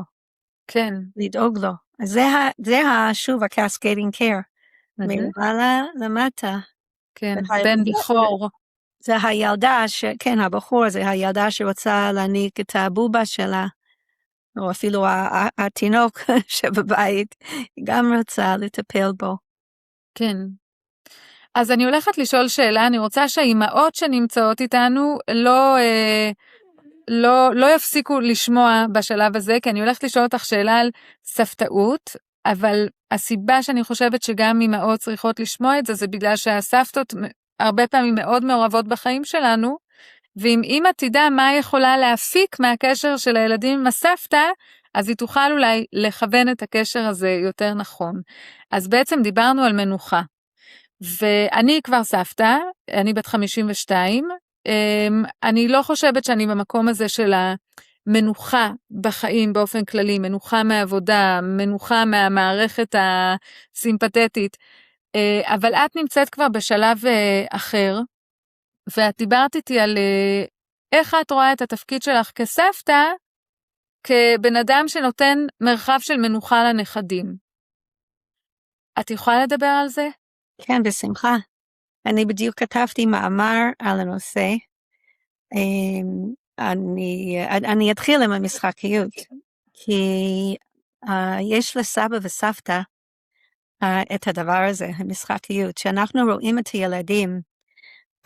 כן. לדאוג לו. אז זה שוב ה-cascading care. מלמעלה למטה. כן, בן בכור. זה הילדה, כן, הבחור זה הילדה שרוצה להניק את הבובה שלה, או אפילו התינוק שבבית, היא גם רוצה לטפל בו. כן. אז אני הולכת לשאול שאלה, אני רוצה שהאימהות שנמצאות איתנו לא יפסיקו לשמוע בשלב הזה, כי אני הולכת לשאול אותך שאלה על סבתאות, אבל הסיבה שאני חושבת שגם אימהות צריכות לשמוע את זה, זה בגלל שהסבתות הרבה פעמים מאוד מעורבות בחיים שלנו, ואם אימא תדע מה היא יכולה להפיק מהקשר של הילדים עם הסבתא, אז היא תוכל אולי לכוון את הקשר הזה יותר נכון. אז בעצם דיברנו על מנוחה, ואני כבר סבתא, אני בת 52, אני לא חושבת שאני במקום הזה של המנוחה בחיים באופן כללי, מנוחה מהעבודה, מנוחה מהמערכת הסימפתטית, אבל את נמצאת כבר בשלב אחר, ואת דיברת איתי על איך את רואה את התפקיד שלך כסבתא, כבן אדם שנותן מרחב של מנוחה לנכדים. את יכולה לדבר על זה? כן, בשמחה. אני בדיוק כתבתי מאמר על הנושא. אני אתחיל עם המשחקיות, כי יש לסבא וסבתא את הדבר הזה, המשחקיות. כשאנחנו רואים את הילדים,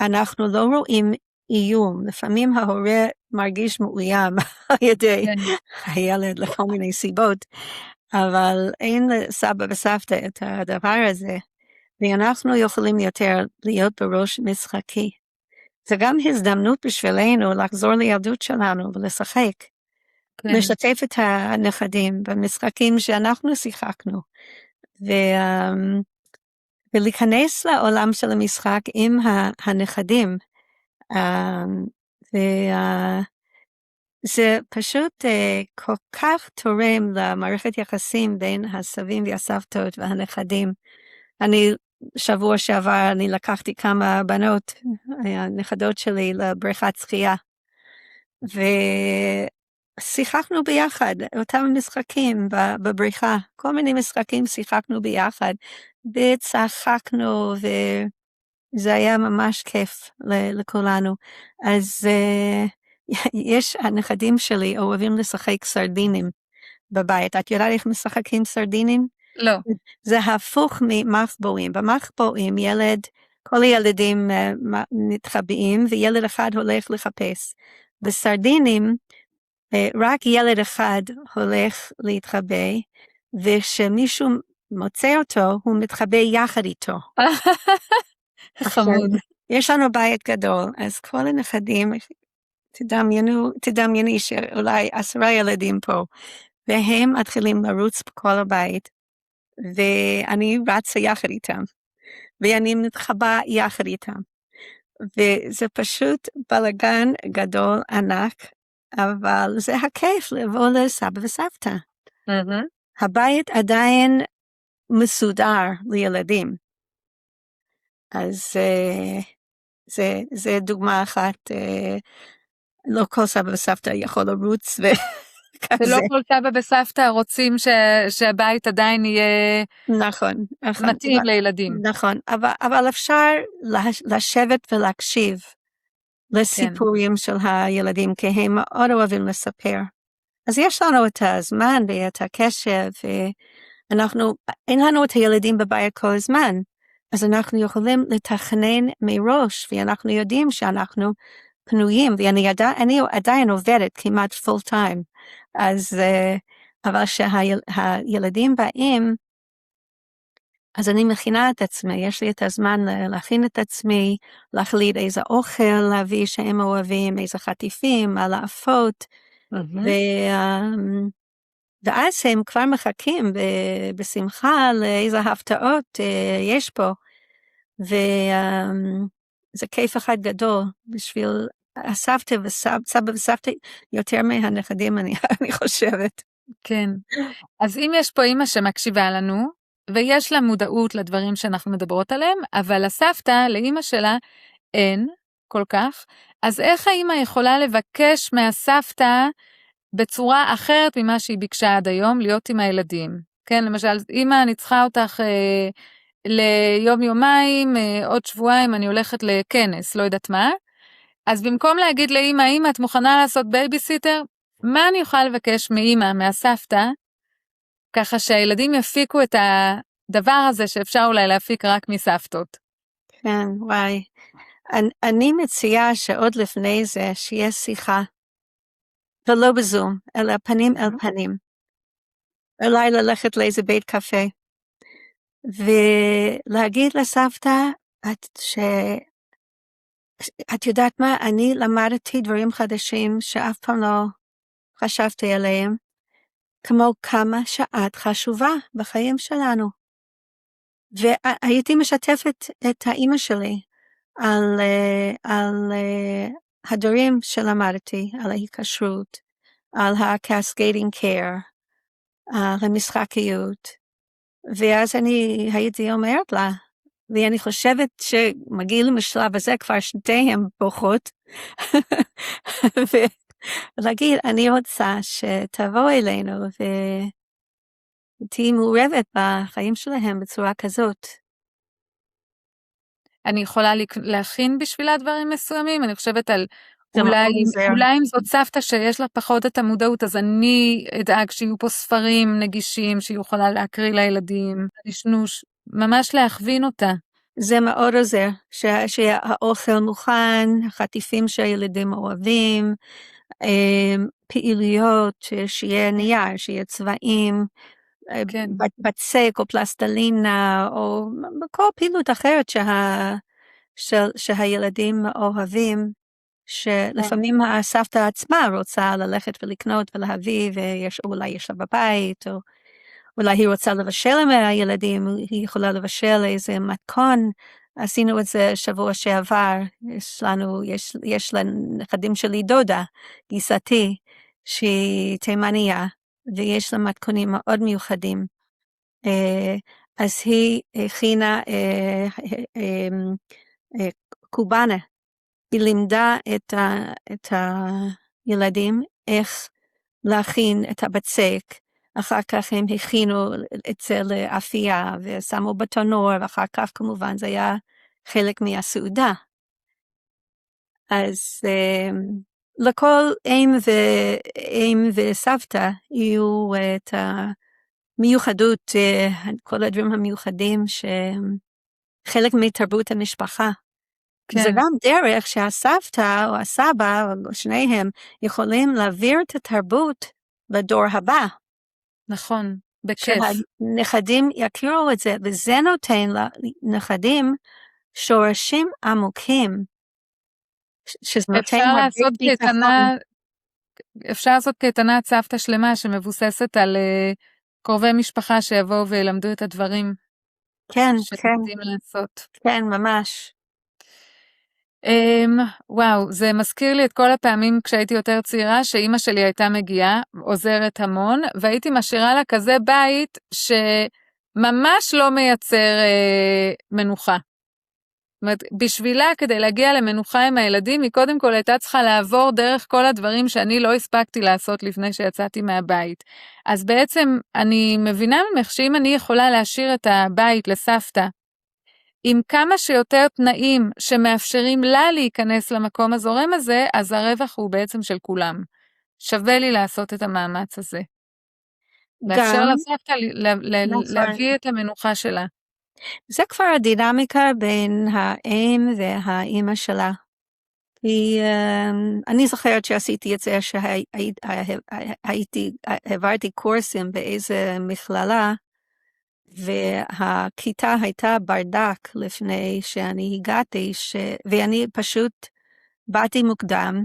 אנחנו לא רואים איום. לפעמים ההורה מרגיש מאוים על ידי הילד לכל מיני סיבות, אבל אין לסבא וסבתא את הדבר הזה, ואנחנו יכולים יותר להיות בראש משחקי. זה גם הזדמנות בשבילנו לחזור לילדות שלנו ולשחק. לשתף את הנכדים במשחקים שאנחנו שיחקנו, ולהיכנס לעולם של המשחק עם הנכדים. זה פשוט כל כך תורם למערכת יחסים בין הסבים והסבתות והנכדים. שבוע שעבר אני לקחתי כמה בנות, הנכדות שלי, לבריכת שחייה, ושיחקנו ביחד, אותם משחקים בבריכה, כל מיני משחקים שיחקנו ביחד, וצחקנו, וזה היה ממש כיף לכולנו. אז הנכדים שלי אוהבים לשחק סרדינים בבית. את יודעת איך משחקים סרדינים? לא. זה הפוך ממחבואים. במחבואים כל הילדים מתחבאים, וילד אחד הולך לחפש. בסרדינים, רק ילד אחד הולך להתחבא, וכשמישהו מוצא אותו, הוא מתחבא יחד איתו. חמוד. יש לנו בית גדול, אז כל הנכדים, תדמייני שאולי 10 ילדים פה, והם מתחילים לרוץ בכל הבית, ואני רצה יחד איתם, ואני מתחבא יחד איתם, וזה פשוט בלגן גדול ענק, אבל זה הכיף לבוא לסבא וסבתא. הבית עדיין מסודר לילדים. אז זה דוגמה אחת, לא כל סבא וסבתא יכול לרוץ וכזה. ולא כל סבא וסבתא רוצים שהבית עדיין יהיה נכון. מתאים לילדים. נכון, אבל אפשר לשבת ולהקשיב לסיפורים של הילדים, כי הם מאוד אוהבים לספר. אז יש לנו את הזמן ואת הקשב, אין לנו את הילדים בבית כל הזמן, אז אנחנו יכולים לתכנן מראש, ואנחנו יודעים שאנחנו פנויים, ואני עדיין עובדת כמעט פול טיים, אז, אבל שהילדים באים, אז אני מכינה את עצמי, יש לי את הזמן להכין את עצמי, להחליט איזה אוכל להביא שהם אוהבים, איזה חטיפים, מה לאפות, ואז הם כבר מחכים בשמחה לאיזה הפתעות יש פה, וזה כיף אחד גדול בשביל הסבתא וסבא וסבתא יותר מהנכדים, אני חושבת. כן, אז אם יש פה אמא שמקשיבה לנו, ויש לה מודעות לדברים שאנחנו מדברות עליהם, אבל הסבתא, לאמא שלה, אין כל כך, אז איך האמא יכולה לבקש מהסבתא בצורה אחרת ממה שהיא ביקשה עד היום, להיות עם הילדים? כן, למשל, אמא, אני צריכה אותך ליום יומיים, עוד שבועיים אני הולכת לכנס, לא יודעת מה, אז במקום להגיד לאמא, אמא, את מוכנה לעשות בייביסיטר? מה אני יכולה לבקש מאמא, מהסבתא, ככה שהילדים יפיקו את הדבר הזה שאפשר אולי להפיק רק מסבתות? כן, וואי. אני מציעה שעוד לפני זה שיהיה שיחה, ולא בזום, אלא פנים אל פנים. אולי ללכת לאיזה בית קפה, ולהגיד לסבתא, את יודעת מה, אני למדתי דברים חדשים שאף פעם לא חשבתי עליהם, כמו כמה שאת חשובה בחיים שלנו. והייתי משתפת את האמא שלי על הדברים שלמדתי, על ההיקשרות, על ה-cascading care, על המשחקיות, ואז אני הייתי אומרת לה, ואני חושבת שמגיעים לשלב הזה כבר שתיהם בוכות, ולהגיד, אני רוצה שתבוא אלינו ותהי מעורבת בחיים שלהם בצורה כזאת. אני יכולה להכין בשבילה דברים מסוימים, אני חושבת על אולי אם זאת סבתא שיש לה פחות את המודעות, אז אני אדאג שיהיו פה ספרים נגישים, שהיא יכולה להקריא לילדים, לשנוש, ממש להכווין אותה. זה מאוד עוזר, שהאוכל מוכן, החטיפים שהילדים אוהבים, פעילויות, שיהיה נייר, שיהיה צבעים, כן. בצק או פלסטלינה, או כל פעילות אחרת שהילדים אוהבים, שלפעמים הסבתא עצמה רוצה ללכת ולקנות ולהביא, ואולי יש לה בבית, או אולי היא רוצה לבשל עם הילדים, היא יכולה לבשל איזה מתכון. עשינו את זה שבוע שעבר, יש לנכדים שלי דודה, גיסתי, שהיא תימניה, ויש לה מתכונים מאוד מיוחדים. אז היא הכינה קובאנה, היא לימדה את הילדים איך להכין את הבצק, אחר כך הם הכינו את זה לאפייה ושמו בתנור, ואחר כך כמובן זה היה חלק מהסעודה. אז לכל אם וסבתא יהיו את המיוחדות, כל הדברים המיוחדים שחלק מתרבות המשפחה. כן. זה גם דרך שהסבתא או הסבא או שניהם יכולים להעביר את התרבות לדור הבא. נכון, בכיף. שהנכדים יכירו את זה, וזה נותן לנכדים שורשים עמוקים. אפשר לעשות קייטנת סבתא שלמה שמבוססת על קרובי משפחה שיבואו וילמדו את הדברים. כן, שתדעים לעשות. כן, ממש. וואו, זה מזכיר לי את כל הפעמים כשהייתי יותר צעירה, שאימא שלי הייתה מגיעה, עוזרת המון, והייתי משאירה לה כזה בית שממש לא מייצר מנוחה. זאת אומרת, בשבילה, כדי להגיע למנוחה עם הילדים, היא קודם כל הייתה צריכה לעבור דרך כל הדברים שאני לא הספקתי לעשות לפני שיצאתי מהבית. אז בעצם אני מבינה ממך שאם אני יכולה להשאיר את הבית לסבתא, עם כמה שיותר תנאים שמאפשרים לה להיכנס למקום הזורם הזה, אז הרווח הוא בעצם של כולם. שווה לי לעשות את המאמץ הזה. לאפשר גם, לסבתא להביא את המנוחה שלה. זה כבר הדינמיקה בין האם והאימא שלה. אני זוכרת שעשיתי את זה העברתי קורסים באיזה מכללה, והכיתה הייתה ברדק לפני שאני הגעתי, ואני פשוט באתי מוקדם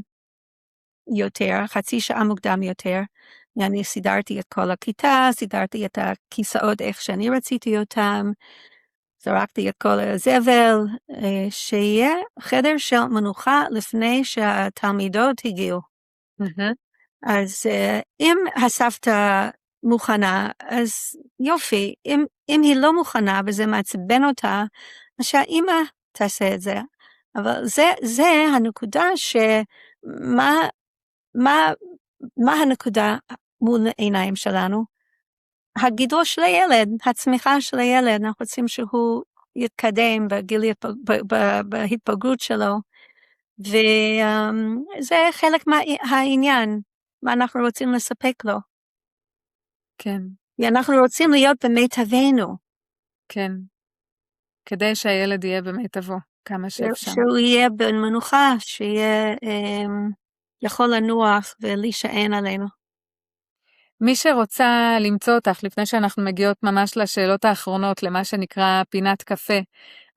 יותר, חצי שעה מוקדם יותר, ואני סידרתי את כל הכיתה, סידרתי את הכיסאות איך שאני רציתי אותם, זרקתי את כל הזבל, שיהיה חדר של מנוחה לפני שהתלמידות הגיעו. אז אם הסבתא מוכנה, אז יופי, אם היא לא מוכנה וזה מעצבן אותה, אז שהאימא תעשה את זה. אבל זה הנקודה מה הנקודה מול העיניים שלנו? הגידול של הילד, הצמיחה של הילד, אנחנו רוצים שהוא יתקדם בהתבגרות שלו, וזה חלק מהעניין, מה אנחנו רוצים לספק לו. כן. ואנחנו רוצים להיות במיטבנו. כן. כדי שהילד יהיה במיטבו, כמה שאפשר. שהוא יהיה במנוחה, שיהיה יכול לנוח ולהישען עלינו. מי שרוצה למצוא אותך, לפני שאנחנו מגיעות ממש לשאלות האחרונות, למה שנקרא פינת קפה,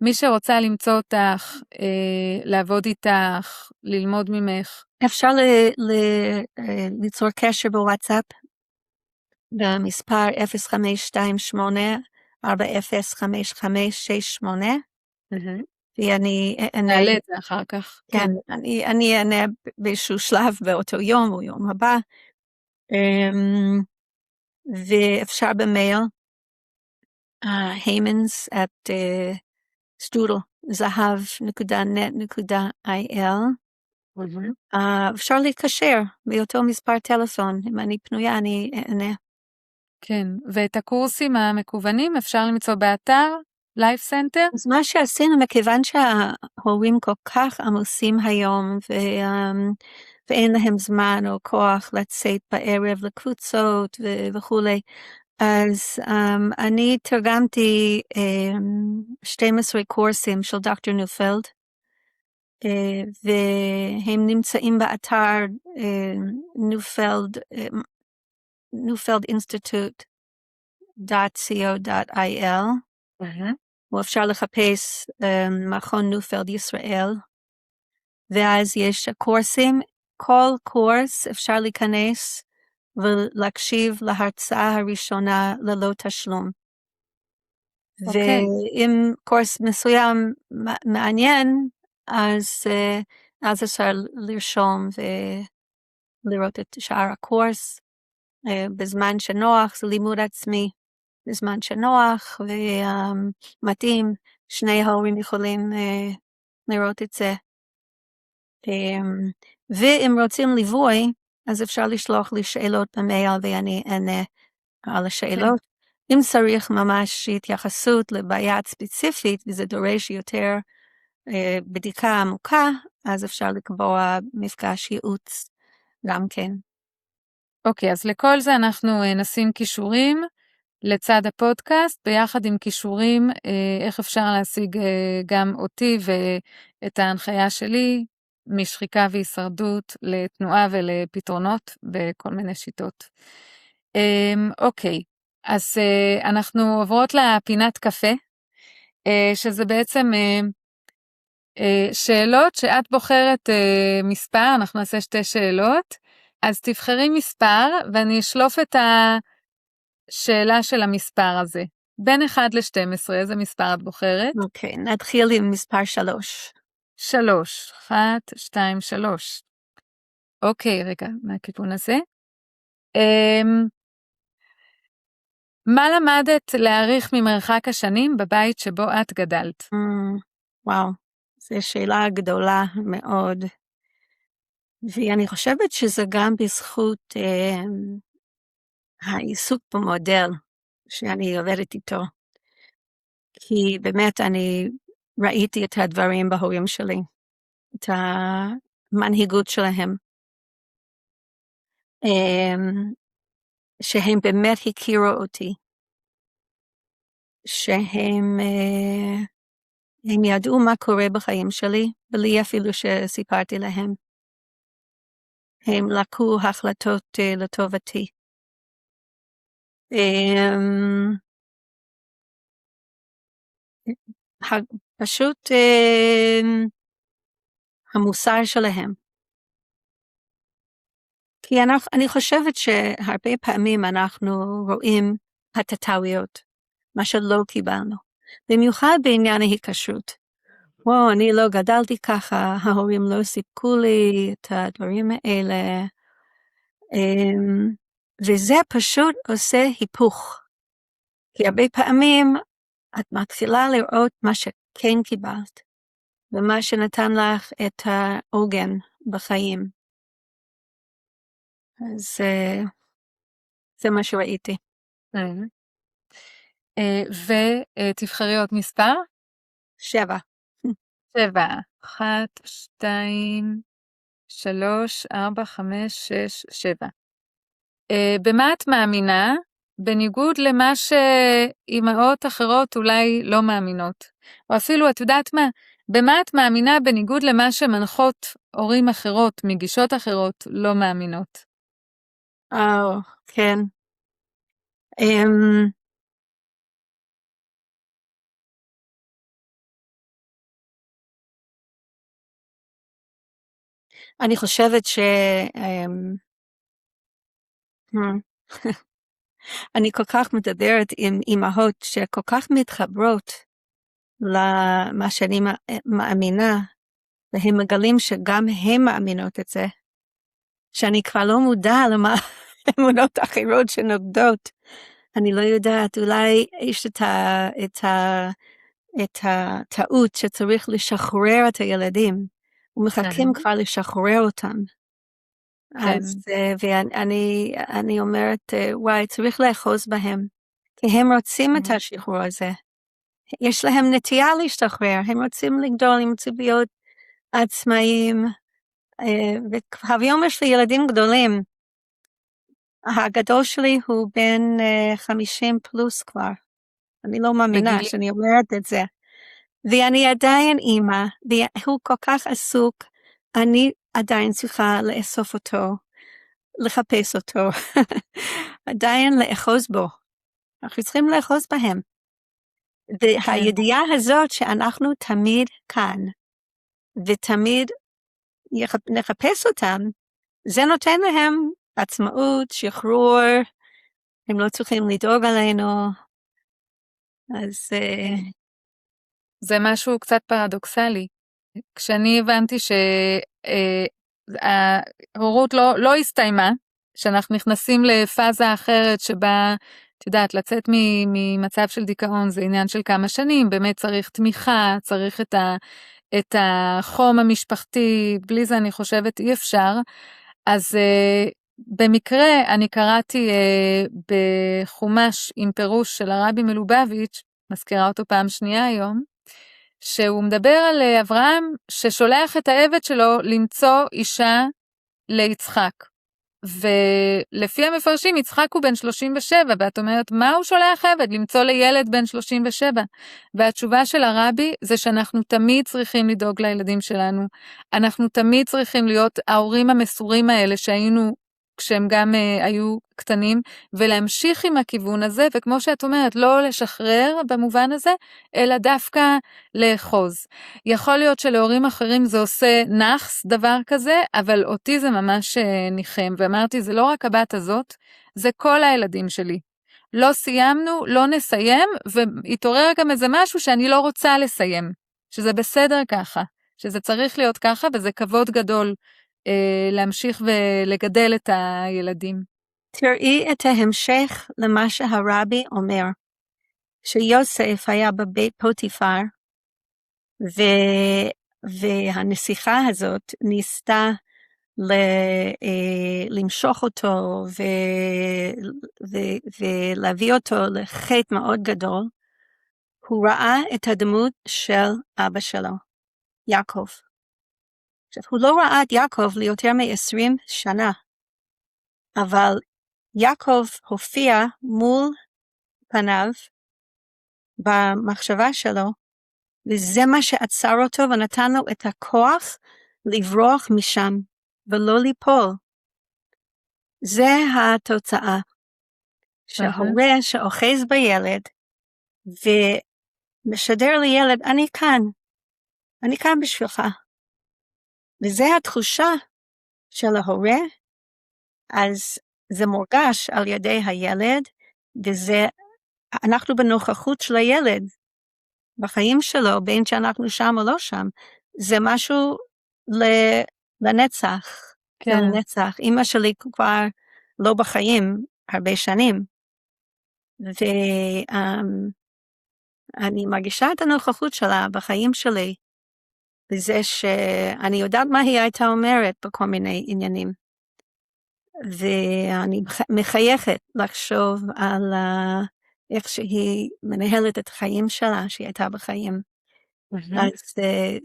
מי שרוצה למצוא אותך, לעבוד איתך, ללמוד ממך. אפשר ליצור קשר בוואטסאפ, במספר 0528-405568, ואני נעלה את זה אחר כך. כן, אני אענה באיזשהו שלב באותו יום או יום הבא, ואפשר במייל, heymans@strudel.zahav.net.il, אפשר להתקשר באותו מספר טלפון, אם אני פנויה אני אענה. כן, ואת הקורסים המקוונים אפשר למצוא באתר Life Center? אז מה שעשינו, מכיוון שההורים כל כך עמוסים היום, ואין להם זמן או כוח לצאת בערב לקבוצות וכולי, אז אני תרגמתי 12 קורסים של דוקטור נופלד, והם נמצאים באתר newfeldinstitute.co.il, ואפשר לחפש מכון נופלד ישראל, ואז יש קורסים, כל קורס אפשר להיכנס ולהקשיב להרצאה הראשונה ללא תשלום. ואם קורס מסוים מעניין, אז אפשר לרשום ולראות את שאר הקורס, בזמן שנוח, זה לימוד עצמי, בזמן שנוח ומתאים, שני ההורים יכולים לראות את זה. ואם רוצים ליווי, אז אפשר לשלוח לי שאלות במייל ואני אענה על השאלות. אם צריך ממש התייחסות לבעיה ספציפית, וזה דורש יותר בדיקה עמוקה, אז אפשר לקבוע מפגש ייעוץ גם כן. אוקיי, אז לכל זה אנחנו נשים קישורים לצד הפודקאסט, ביחד עם קישורים איך אפשר להשיג גם אותי ואת ההנחיה שלי, משחיקה והישרדות לתנועה ולפתרונות בכל מיני שיטות. אוקיי, אז אנחנו עוברות לפינת קפה, שזה בעצם שאלות שאת בוחרת מספר, אנחנו נעשה 2 שאלות, אז תבחרי מספר ואני אשלוף את השאלה של המספר הזה. בין 1 ל-12, איזה מספר את בוחרת? אוקיי, נתחיל עם מספר 3. 3. 1, 2, 3. אוקיי, רגע, מהכיוון הזה. מה למדת להעריך ממרחק השנים בבית שבו את גדלת? וואו, זו שאלה גדולה מאוד. ואני חושבת שזה גם בזכות העיסוק במודל שאני עובדת איתו. כי באמת אני ראיתי את הדברים בהורים שלי, את המנהיגות שלהם, שהם באמת הכירו אותי, שהם הם ידעו מה קורה בחיים שלי, בלי אפילו שסיפרתי להם. הם לקחו החלטות לטובתי. פשוט המוסר שלהם. כי אני חושבת שהרבה פעמים אנחנו רואים את הטעויות, מה שלא קיבלנו. במיוחד בעניין ההיקשרות. וואו, אני לא גדלתי ככה, ההורים לא סיפקו לי את הדברים האלה. וזה פשוט עושה היפוך. כי הרבה פעמים את מתחילה לראות מה שכן קיבלת, ומה שנתן לך את העוגן בחיים. אז זה מה שראיתי. ותבחרי עוד מספר? 7. 7. 1, 2, 3, 4, 5, 6, 7. במה את מאמינה? בניגוד למה שאימהות אחרות אולי לא מאמינות. או אפילו, את יודעת מה? במה את מאמינה בניגוד למה שמנחות הורים אחרות, מגישות אחרות, לא מאמינות? כן. אני חושבת אני כל כך מדברת עם אימהות שכל כך מתחברות למה שאני מאמינה, והם מגלים שגם הם מאמינות את זה, שאני כבר לא מודע למה אמונות אחרות שנוגדות. אני לא יודעת, אולי יש את הטעות שצריך לשחרר את הילדים, ומחכים כבר לשחרר אותם. אז, ואני אומרת, וואי, צריך לאחוז בהם, כי הם רוצים את השחרור הזה. יש להם נטייה להשתחרר, הם רוצים לגדול, הם רוצים להיות עצמאיים, והיום יש לי ילדים גדולים. הגדול שלי הוא בן 50 פלוס כבר. אני לא מאמינה שאני אומרת את זה. ואני עדיין אימא, והוא כל כך עסוק, אני עדיין צריכה לאסוף אותו, לחפש אותו, עדיין לאחוז בו. אנחנו צריכים לאחוז בהם. והידיעה הזאת שאנחנו תמיד כאן, ותמיד נחפש אותם, זה נותן להם עצמאות, שחרור, הם לא צריכים לדאוג עלינו, אז זה משהו קצת פרדוקסלי. כשאני הבנתי שההורות לא הסתיימה, שאנחנו נכנסים לפאזה אחרת שבה, את יודעת, לצאת ממצב של דיכאון זה עניין של כמה שנים, באמת צריך תמיכה, צריך את החום המשפחתי, בלי זה אני חושבת אי אפשר. אז במקרה אני קראתי בחומש עם פירוש של הרבי מלובביץ', מזכירה אותו פעם שנייה היום, שהוא מדבר על אברהם ששולח את העבד שלו למצוא אישה ליצחק. ולפי המפרשים יצחק הוא בן 37, ואת אומרת מה הוא שולח עבד? למצוא לילד בן 37. והתשובה של הרבי זה שאנחנו תמיד צריכים לדאוג לילדים שלנו, אנחנו תמיד צריכים להיות ההורים המסורים האלה שהיינו כשהם גם היו קטנים, ולהמשיך עם הכיוון הזה, וכמו שאת אומרת, לא לשחרר במובן הזה, אלא דווקא לאחוז. יכול להיות שלהורים אחרים זה עושה נחס דבר כזה, אבל אותי זה ממש ניחם, ואמרתי, זה לא רק הבת הזאת, זה כל הילדים שלי. לא סיימנו, לא נסיים, והתעורר גם איזה משהו שאני לא רוצה לסיים, שזה בסדר ככה, שזה צריך להיות ככה, וזה כבוד גדול להמשיך ולגדל את הילדים. תראי את ההמשך למה שהרבי אומר, שיוסף היה בבית פוטיפר, והנסיכה הזאת ניסתה למשוך אותו ולהביא אותו לחטא מאוד גדול. הוא ראה את הדמות של אבא שלו, יעקב. עכשיו, הוא לא ראה את יעקב ליותר מ-20 שנה, אבל יעקב הופיע מול פניו במחשבה שלו, וזה מה שעצר אותו ונתן לו את הכוח לברוח משם ולא ליפול. זה התוצאה. שההורה שאוחז בילד ומשדר לילד, אני כאן בשבילך. וזה התחושה של ההורה, אז זה מורגש על ידי הילד, וזה, אנחנו בנוכחות של הילד, בחיים שלו, בין שאנחנו שם או לא שם, זה משהו לנצח. כן. לנצח. אמא שלי כבר לא בחיים הרבה שנים, ואני מרגישה את הנוכחות שלה בחיים שלי, וזה שאני יודעת מה היא הייתה אומרת בכל מיני עניינים. ואני מחייכת לחשוב על איך שהיא מנהלת את החיים שלה, שהיא הייתה בחיים. אז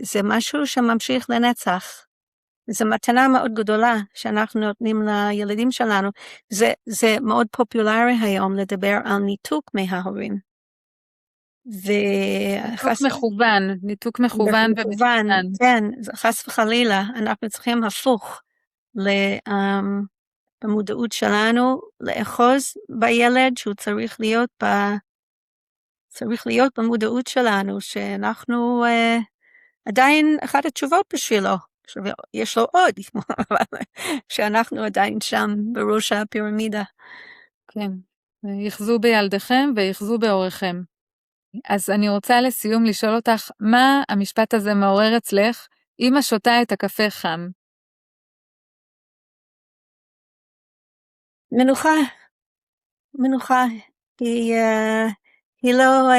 זה משהו שממשיך לנצח. זו מתנה מאוד גדולה שאנחנו נותנים לילדים שלנו. זה מאוד פופולרי היום לדבר על ניתוק מההורים. ניתוק מכוון ומתוכנן. כן, חס וחלילה, אנחנו צריכים הפוך במודעות שלנו, לאחוז בילד שהוא צריך להיות במודעות שלנו, שאנחנו עדיין אחת התשובות בשבילו, יש לו עוד, שאנחנו עדיין שם בראש הפירמידה. כן, יחזו בילדיכם ויחזו בהוריכם. אז אני רוצה לסיום לשאול אותך, מה המשפט הזה מעורר אצלך, אמא שותה את הקפה חם? מנוחה, היא לא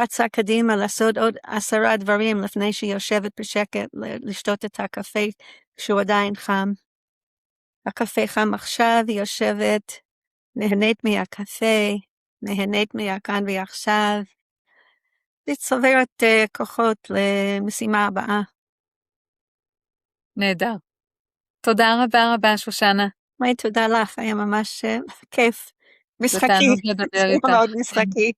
רצה קדימה לעשות עוד 10 דברים לפני שהיא יושבת בשקט לשתות את הקפה כשהוא עדיין חם. הקפה חם עכשיו, היא יושבת, נהנית מהקפה, נהנית מהכאן ועכשיו, היא צוברת כוחות למשימה הבאה. נהדר. תודה רבה רבה שושנה. תודה לך, היה ממש כיף. משחקי. זה תענוג לדבר איתך. מאוד משחקי.